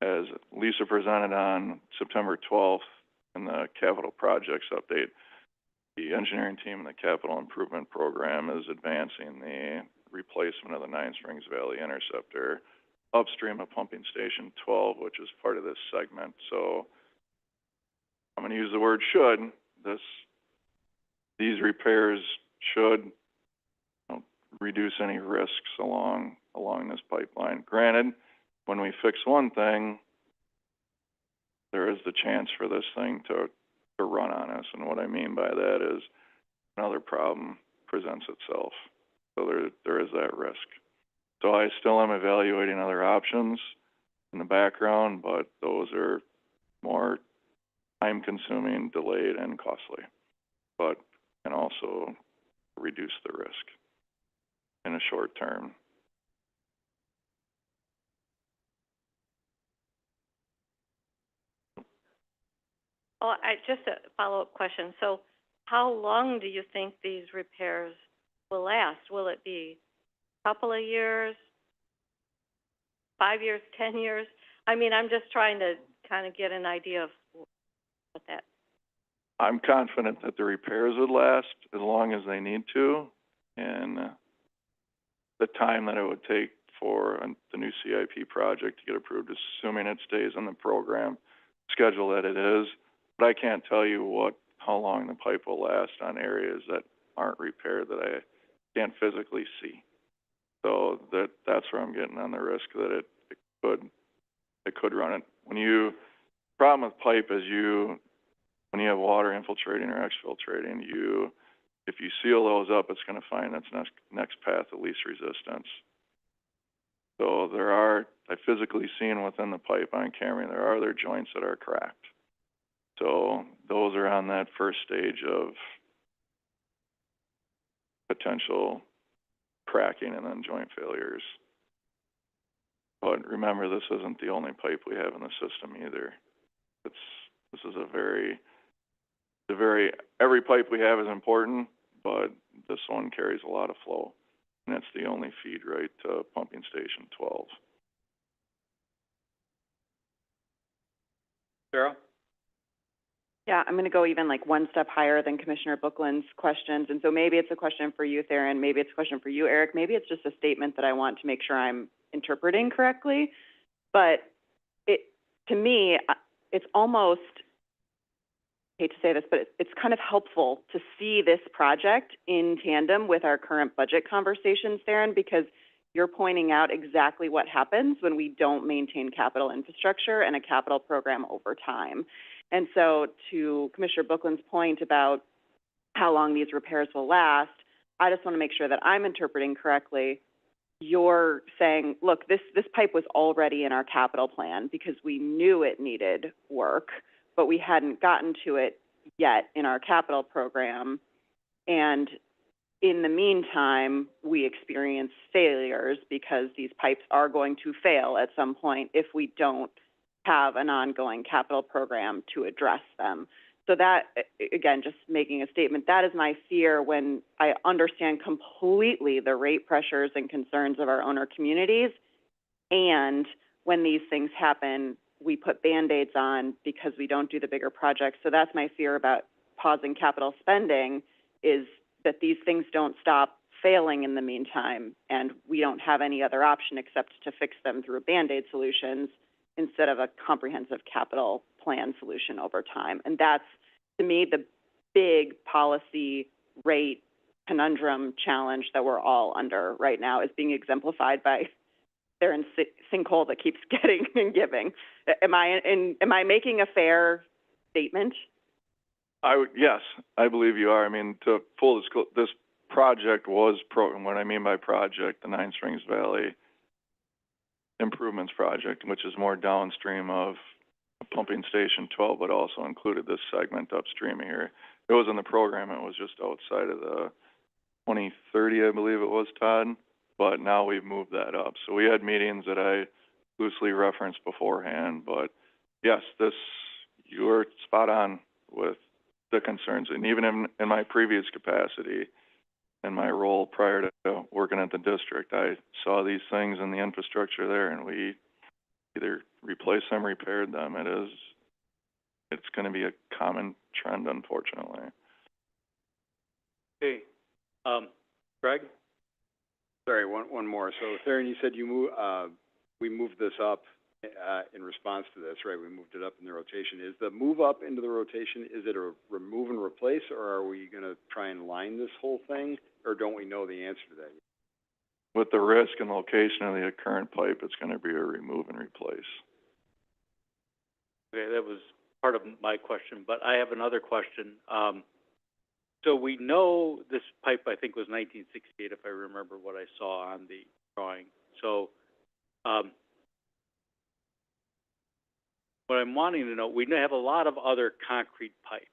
As Lisa presented on September 12th in the capital projects update, the engineering team in the capital improvement program is advancing the replacement of the Nine Springs Valley Interceptor upstream of pumping station 12, which is part of this segment. So I'm going to use the word should. These repairs should reduce any risks along this pipeline. Granted, when we fix one thing, there is the chance for this thing to run on us. And what I mean by that is another problem presents itself. So there is that risk. So I still am evaluating other options in the background, but those are more time-consuming, delayed, and costly, but can also reduce the risk in a short term. Oh, just a follow-up question. So how long do you think these repairs will last? Will it be a couple of years, 5 years, 10 years? I mean, I'm just trying to kind of get an idea of what that. I'm confident that the repairs would last as long as they need to, and the time that it would take for the new CIP project to get approved, assuming it stays on the program schedule that it is. But I can't tell you how long the pipe will last on areas that aren't repaired that I can't physically see. So that's where I'm getting on the risk that it could run it. Problem with pipe is when you have water infiltrating or exfiltrating, if you seal those up, it's going to find its next path of least resistance. So I physically seen within the pipe on camera, there are other joints that are cracked. So those are on that first stage of potential cracking and then joint failures. But remember, this isn't the only pipe we have in the system either. This is every pipe we have is important, but this one carries a lot of flow. And that's the only feed right to pumping station 12. Sarah? Yeah, I'm going to go even like one step higher than Commissioner Bookland's questions. And so maybe it's a question for you, Theron. Maybe it's a question for you, Eric. Maybe it's just a statement that I want to make sure I'm interpreting correctly. But to me, it's almost, I hate to say this, but it's kind of helpful to see this project in tandem with our current budget conversations, Theron, because you're pointing out exactly what happens when we don't maintain capital infrastructure and a capital program over time. And so to Commissioner Bookland's point about how long these repairs will last, I just want to make sure that I'm interpreting correctly. You're saying, look, this pipe was already in our capital plan because we knew it needed work, but we hadn't gotten to it yet in our capital program. And in the meantime, we experience failures because these pipes are going to fail at some point if we don't have an ongoing capital program to address them. So that, again, just making a statement, that is my fear when I understand completely the rate pressures and concerns of our owner communities. And when these things happen, we put Band-Aids on because we don't do the bigger projects. So that's my fear about pausing capital spending, is that these things don't stop failing in the meantime, and we don't have any other option except to fix them through Band-Aid solutions instead of a comprehensive capital plan solution over time. And that's, to me, the big policy rate conundrum challenge that we're all under right now, is being exemplified by their sinkhole that keeps getting and giving. Am I making a fair statement? Yes, I believe you are. I mean, to full disclosure, this project was and what I mean by project, the Nine Springs Valley Improvements Project, which is more downstream of pumping station 12, but also included this segment upstream here. It was in the program. It was just outside of the 2030, I believe it was, Todd. But now we've moved that up. So we had meetings that I loosely referenced beforehand. But yes, you're spot on with the concerns. And even in my previous capacity, in my role prior to working at the district, I saw these things in the infrastructure there, and we either replaced them, repaired them. It's going to be a common trend, unfortunately. Okay. Greg? Sorry, one more. So, Theron, you said we moved this up in response to this, right? We moved it up in the rotation. Is the move up into the rotation, is it a remove and replace, or are we going to try and line this whole thing, or don't we know the answer to that yet? With the risk and location of the current pipe, it's going to be a remove and replace. Okay, that was part of my question, but I have another question. So we know this pipe, I think, was 1968, if I remember what I saw on the drawing. So what I'm wanting to know, we have a lot of other concrete pipe.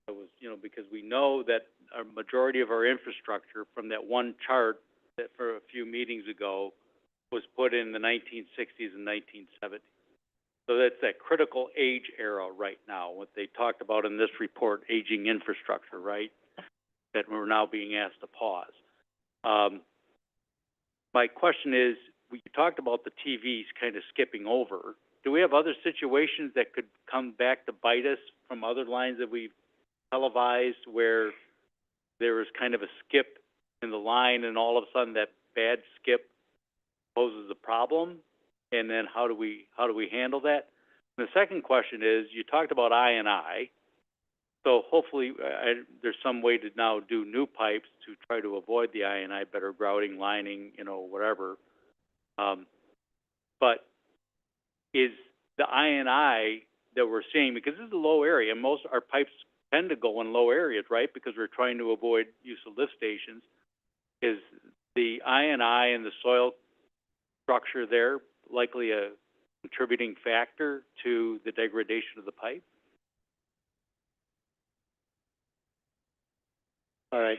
That was, because we know that a majority of our infrastructure from that one chart that for a few meetings ago was put in the 1960s and 1970s. So that's that critical age era right now, what they talked about in this report, aging infrastructure, right? That we're now being asked to pause. My question is, we talked about the TVs kind of skipping over. Do we have other situations that could come back to bite us from other lines that we've televised where there was kind of a skip in the line and all of a sudden that bad skip poses a problem? And then how do we handle that? And the second question is, you talked about I&I. So hopefully there's some way to now do new pipes to try to avoid the I&I, better grouting, lining, whatever. But is the I&I that we're seeing, because this is a low area, most our pipes tend to go in low areas, right? Because we're trying to avoid use of lift stations. Is the I&I and the soil structure there likely a contributing factor to the degradation of the pipe? All right,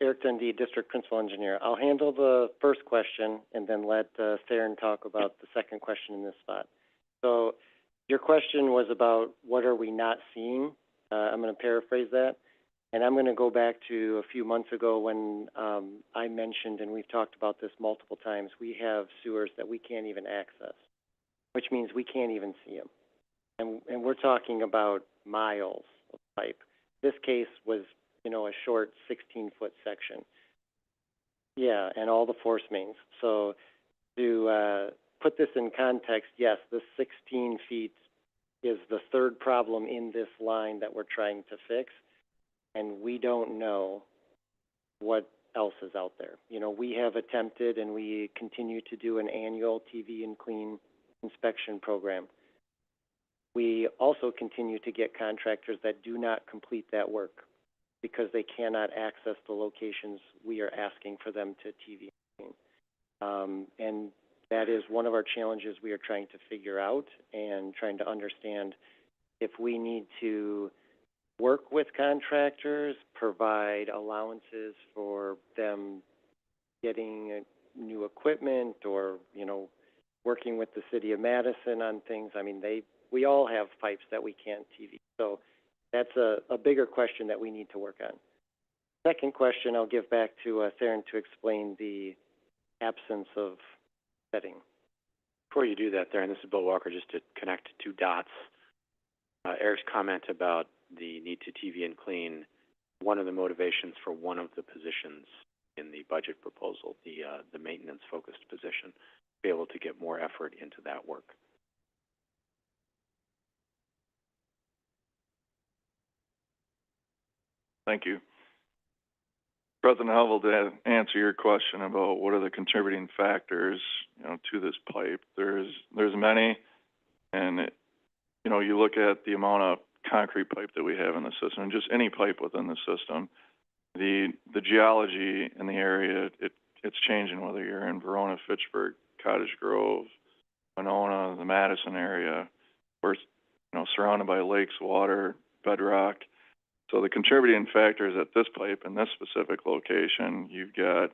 Eric Dundee, District Principal Engineer. I'll handle the first question and then let Theron talk about the second question in this spot. So your question was about what are we not seeing? I'm going to paraphrase that. And I'm going to go back to a few months ago when I mentioned, and we've talked about this multiple times, we have sewers that we can't even access, which means we can't even see them. And we're talking about miles of pipe. This case was, you know, a short 16-foot section. Yeah, and all the force mains. So to put this in context, yes, this 16 feet is the third problem in this line that we're trying to fix, and we don't know what else is out there. You know, we have attempted and we continue to do an annual TV and clean inspection program. We also continue to get contractors that do not complete that work because they cannot access the locations we are asking for them to TV and clean. And that is one of our challenges we are trying to figure out and trying to understand if we need to work with contractors, provide allowances for them getting new equipment or, you know, working with the city of Madison on things. I mean, we all have pipes that we can't TV. So that's a bigger question that we need to work on. Second question, I'll give back to Theron to explain the absence of setting. Before you do that, Theron, this is Bill Walker, just to connect two dots. Eric's comment about the need to TV and clean, one of the motivations for one of the positions in the budget proposal, the maintenance-focused position, be able to get more effort into that work. Thank you. President Hubble, to answer your question about what are the contributing factors, you know, to this pipe, there's many, and you look at the amount of concrete pipe that we have in the system, and just any pipe within the system. The geology in the area, it's changing whether you're in Verona, Fitchburg, Cottage Grove, Winona, the Madison area. We're surrounded by lakes, water, bedrock. So the contributing factors at this pipe in this specific location, you've got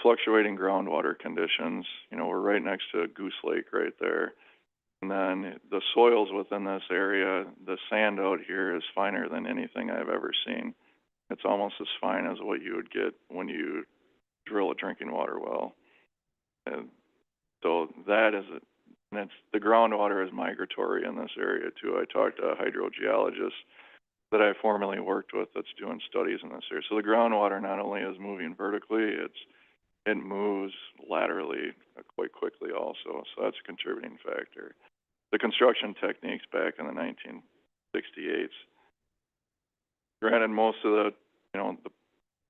fluctuating groundwater conditions. We're right next to Goose Lake right there. And then the soils within this area, the sand out here is finer than anything I've ever seen. It's almost as fine as what you would get when you drill a drinking water well. And so that is it. And the groundwater is migratory in this area too. I talked to a hydrogeologist that I formerly worked with that's doing studies in this area. So the groundwater not only is moving vertically, it moves laterally quite quickly also. So that's a contributing factor. The construction techniques back in the 1968s. Granted, most of the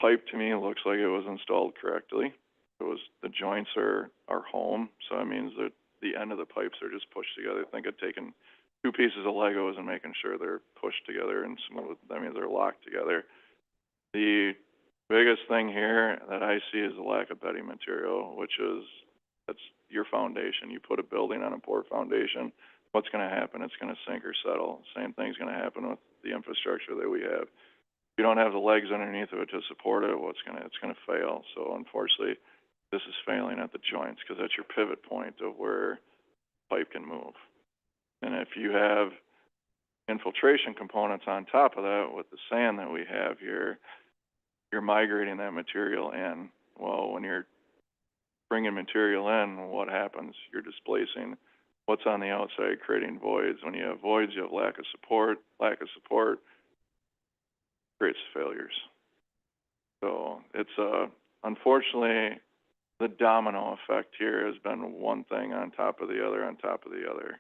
pipe to me looks like it was installed correctly. The joints are home, so that means that the end of the pipes are just pushed together. Think of taking two pieces of Legos and making sure they're pushed together and smooth. That means they're locked together. The biggest thing here that I see is the lack of bedding material, that's your foundation. You put a building on a poor foundation, what's going to happen? It's going to sink or settle. Same thing's going to happen with the infrastructure that we have. If you don't have the legs underneath of it to support it, it's going to fail. So unfortunately, this is failing at the joints because that's your pivot point of where pipe can move. And if you have infiltration components on top of that with the sand that we have here, you're migrating that material in. Well, when you're bringing material in, what happens? You're displacing what's on the outside, creating voids. When you have voids, you have lack of support. Lack of support creates failures. So it's unfortunately, the domino effect here has been one thing on top of the other, on top of the other.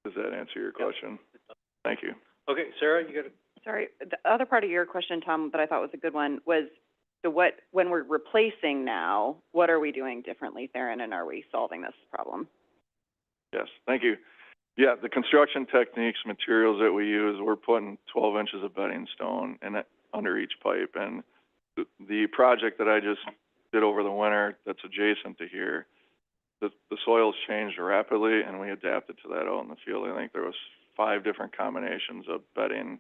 Does that answer your question? Yep. Thank you. Okay, Sarah, you got it. Sorry, the other part of your question, Tom, that I thought was a good one was, when we're replacing now, what are we doing differently, Theron, and are we solving this problem? Yes, thank you. Yeah, the construction techniques, materials that we use, we're putting 12 inches of bedding stone under each pipe. And the project that I just did over the winter that's adjacent to here, the soils changed rapidly, and we adapted to that out in the field. I think there was 5 different combinations of bedding,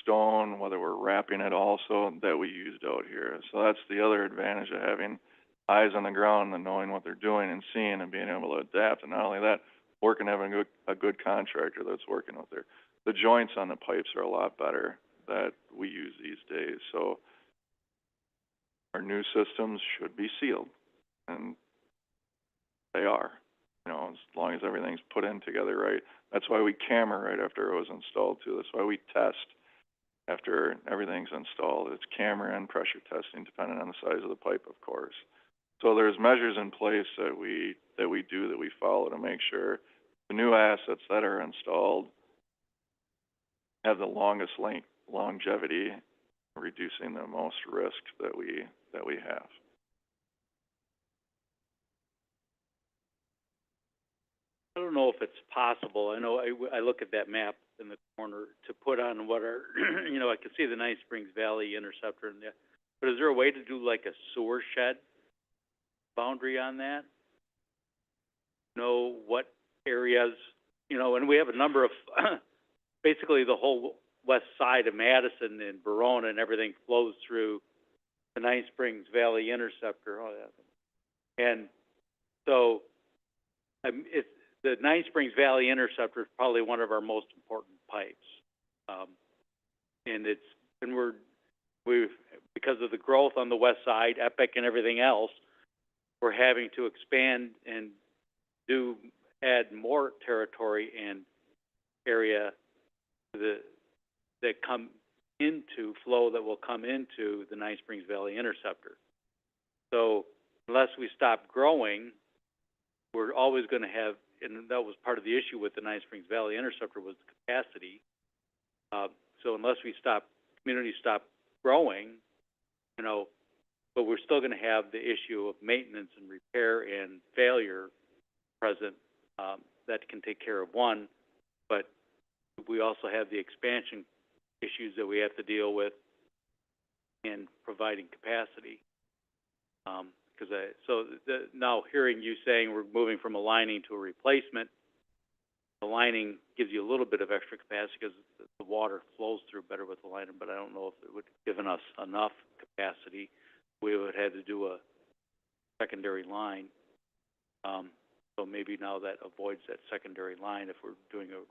stone, whether we're wrapping it also, that we used out here. So that's the other advantage of having eyes on the ground and knowing what they're doing and seeing and being able to adapt. And not only that, working, having a good contractor that's working out there. The joints on the pipes are a lot better that we use these days. So our new systems should be sealed, and they are, you know, as long as everything's put in together right. That's why we camera right after it was installed too. That's why we test after everything's installed. It's camera and pressure testing, depending on the size of the pipe, of course. So there's measures in place that we follow to make sure the new assets that are installed have the longest longevity, reducing the most risk that we have. I don't know if it's possible. I know I look at that map in the corner to put on what are, you know, I can see the Nice Springs Valley Interceptor in there. But is there a way to do like a sewer shed boundary on that? Know what areas, you know, and we have a number of, basically the whole west side of Madison and Verona and everything flows through the Nice Springs Valley Interceptor. Oh, yeah. And so it's, the Nice Springs Valley Interceptor is probably one of our most important pipes. And we've, because of the growth on the west side, Epic and everything else, we're having to expand and add more territory and area that come into flow that will come into the Nice Springs Valley Interceptor. So unless we stop growing, we're always going to have, and that was part of the issue with the Nice Springs Valley Interceptor, was the capacity. So unless communities stop growing, you know, but we're still going to have the issue of maintenance and repair and failure present that can take care of one, but we also have the expansion issues that we have to deal with in providing capacity. Now hearing you saying we're moving from a lining to a replacement, the lining gives you a little bit of extra capacity because the water flows through better with the lining, but I don't know if it would have given us enough capacity. We would have had to do a secondary line. So maybe now that avoids that secondary line if we're doing a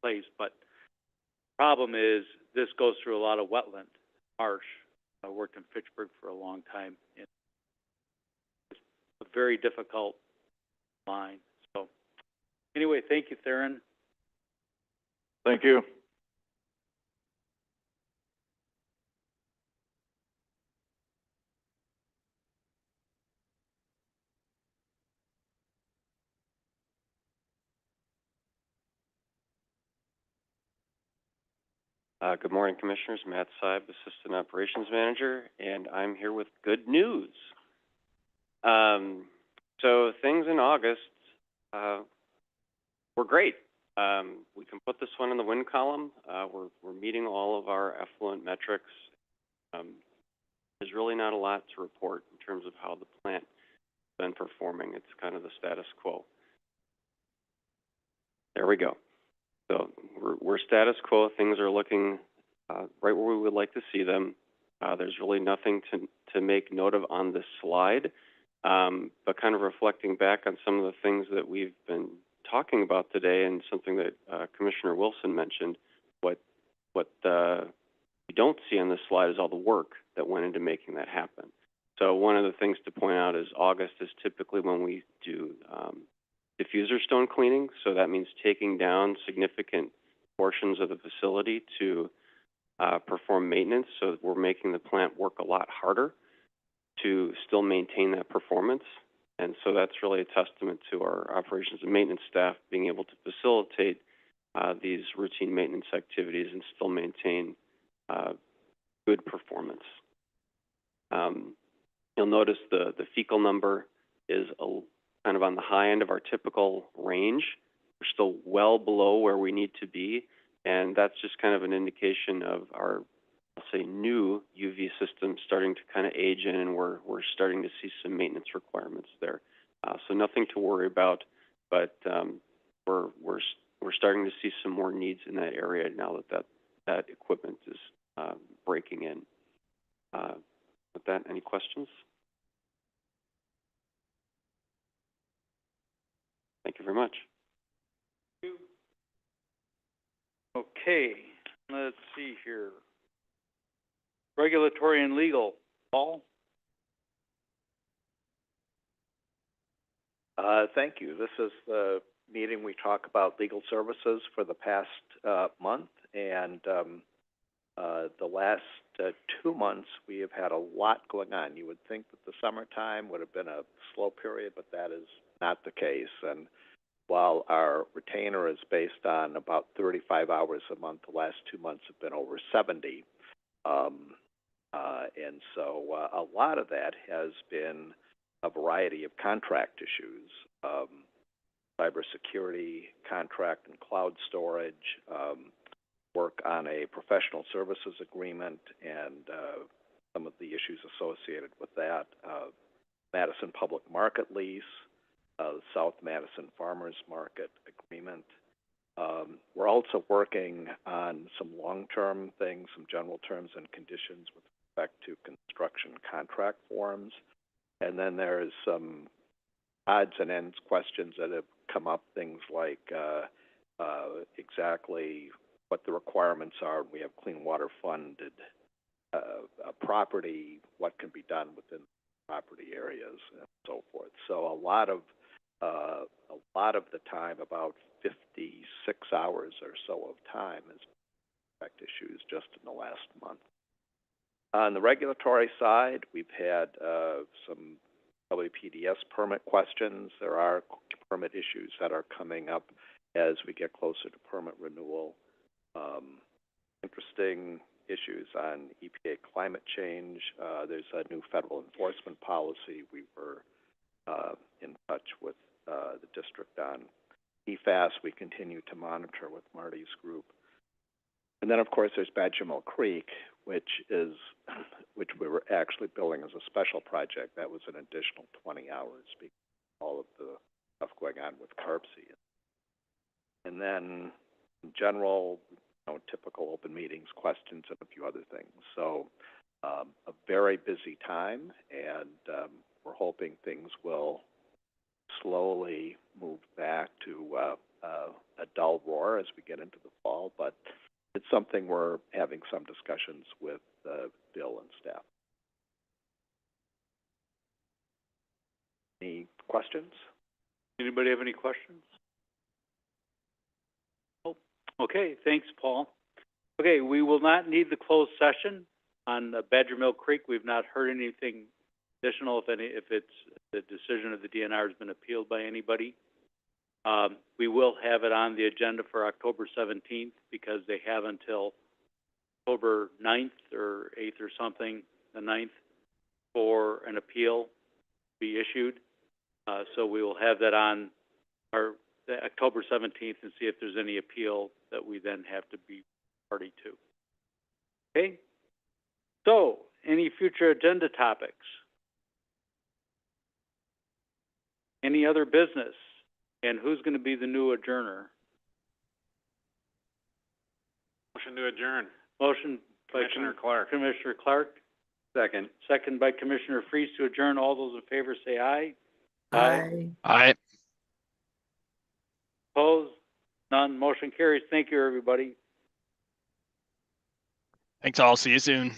place. But the problem is this goes through a lot of wetland, marsh. I worked in Fitchburg for a long time. It's a very difficult line. So anyway, thank you, Theron. Thank you. Good morning, Commissioners. Matt Seib, Assistant Operations Manager, and I'm here with good news. So things in August were great. We can put this one in the win column. We're meeting all of our effluent metrics. There's really not a lot to report in terms of how the plant has been performing. It's kind of the status quo. There we go. So we're status quo. Things are looking right where we would like to see them. There's really nothing to make note of on this slide, but kind of reflecting back on some of the things that we've been talking about today and something that Commissioner Wilson mentioned, what you don't see on this slide is all the work that went into making that happen. So one of the things to point out is August is typically when we do diffuser stone cleaning, so that means taking down significant portions of the facility to perform maintenance. So we're making the plant work a lot harder to still maintain that performance. And so that's really a testament to our operations and maintenance staff being able to facilitate these routine maintenance activities and still maintain good performance. You'll notice the fecal number is kind of on the high end of our typical range. We're still well below where we need to be, and that's just kind of an indication of our say, new UV system starting to kind of age in, and we're starting to see some maintenance requirements there. So nothing to worry about, but we're starting to see some more needs in that area now that equipment is breaking in. With that, any questions? Thank you very much. Okay, let's see here. Regulatory and legal, Paul? Thank you. This is the meeting we talk about legal services for the past month, and the last 2 months we have had a lot going on. You would think that the summertime would have been a slow period, but that is not the case. And while our retainer is based on about 35 hours a month, the last 2 months have been over 70. And so a lot of that has been a variety of contract issues, cybersecurity, contract and cloud storage, work on a professional services agreement, and some of the issues associated with that, Madison Public Market lease, South Madison Farmers Market agreement. We're also working on some long-term things, some general terms and conditions with respect to construction contract forms. And then there's some odds and ends questions that have come up, things like exactly what the requirements are. We have clean water funded property, what can be done within property areas, and so forth. So a lot of the time, about 56 hours or so of time, is contract issues just in the last month. On the regulatory side, we've had some WPDS permit questions. There are permit issues that are coming up as we get closer to permit renewal. Interesting issues on EPA climate change. There's a new federal enforcement policy. We were in touch with the district on PFAS. We continue to monitor with Marty's group. And then, of course, there's Badger Mill Creek, which we were actually billing as a special project. That was an additional 20 hours because of all of the stuff going on with carp season. And then, in general, typical open meetings, questions, and a few other things. So, a very busy time, and we're hoping things will slowly move back to a dull roar as we get into the fall, but it's something we're having some discussions with Bill and staff. Any questions? Anybody have any questions? Oh, okay, thanks, Paul. Okay, we will not need the closed session on Badger Mill Creek. We've not heard anything additional, if it's the decision of the DNR has been appealed by anybody. We will have it on the agenda for October 17th because they have until October 9th or 8th or something, the 9th, for an appeal to be issued. So we will have that on our October 17th and see if there's any appeal that we then have to be party to. Okay? So, any future agenda topics? Any other business? And who's going to be the new adjourner? Motion to adjourn. Motion by Commissioner Clark. Commissioner Clark. Second. Second by Commissioner Freese to adjourn. All those in favor say aye. Aye. Aye. Opposed? None. Motion carries. Thank you, everybody. Thanks all. See you soon.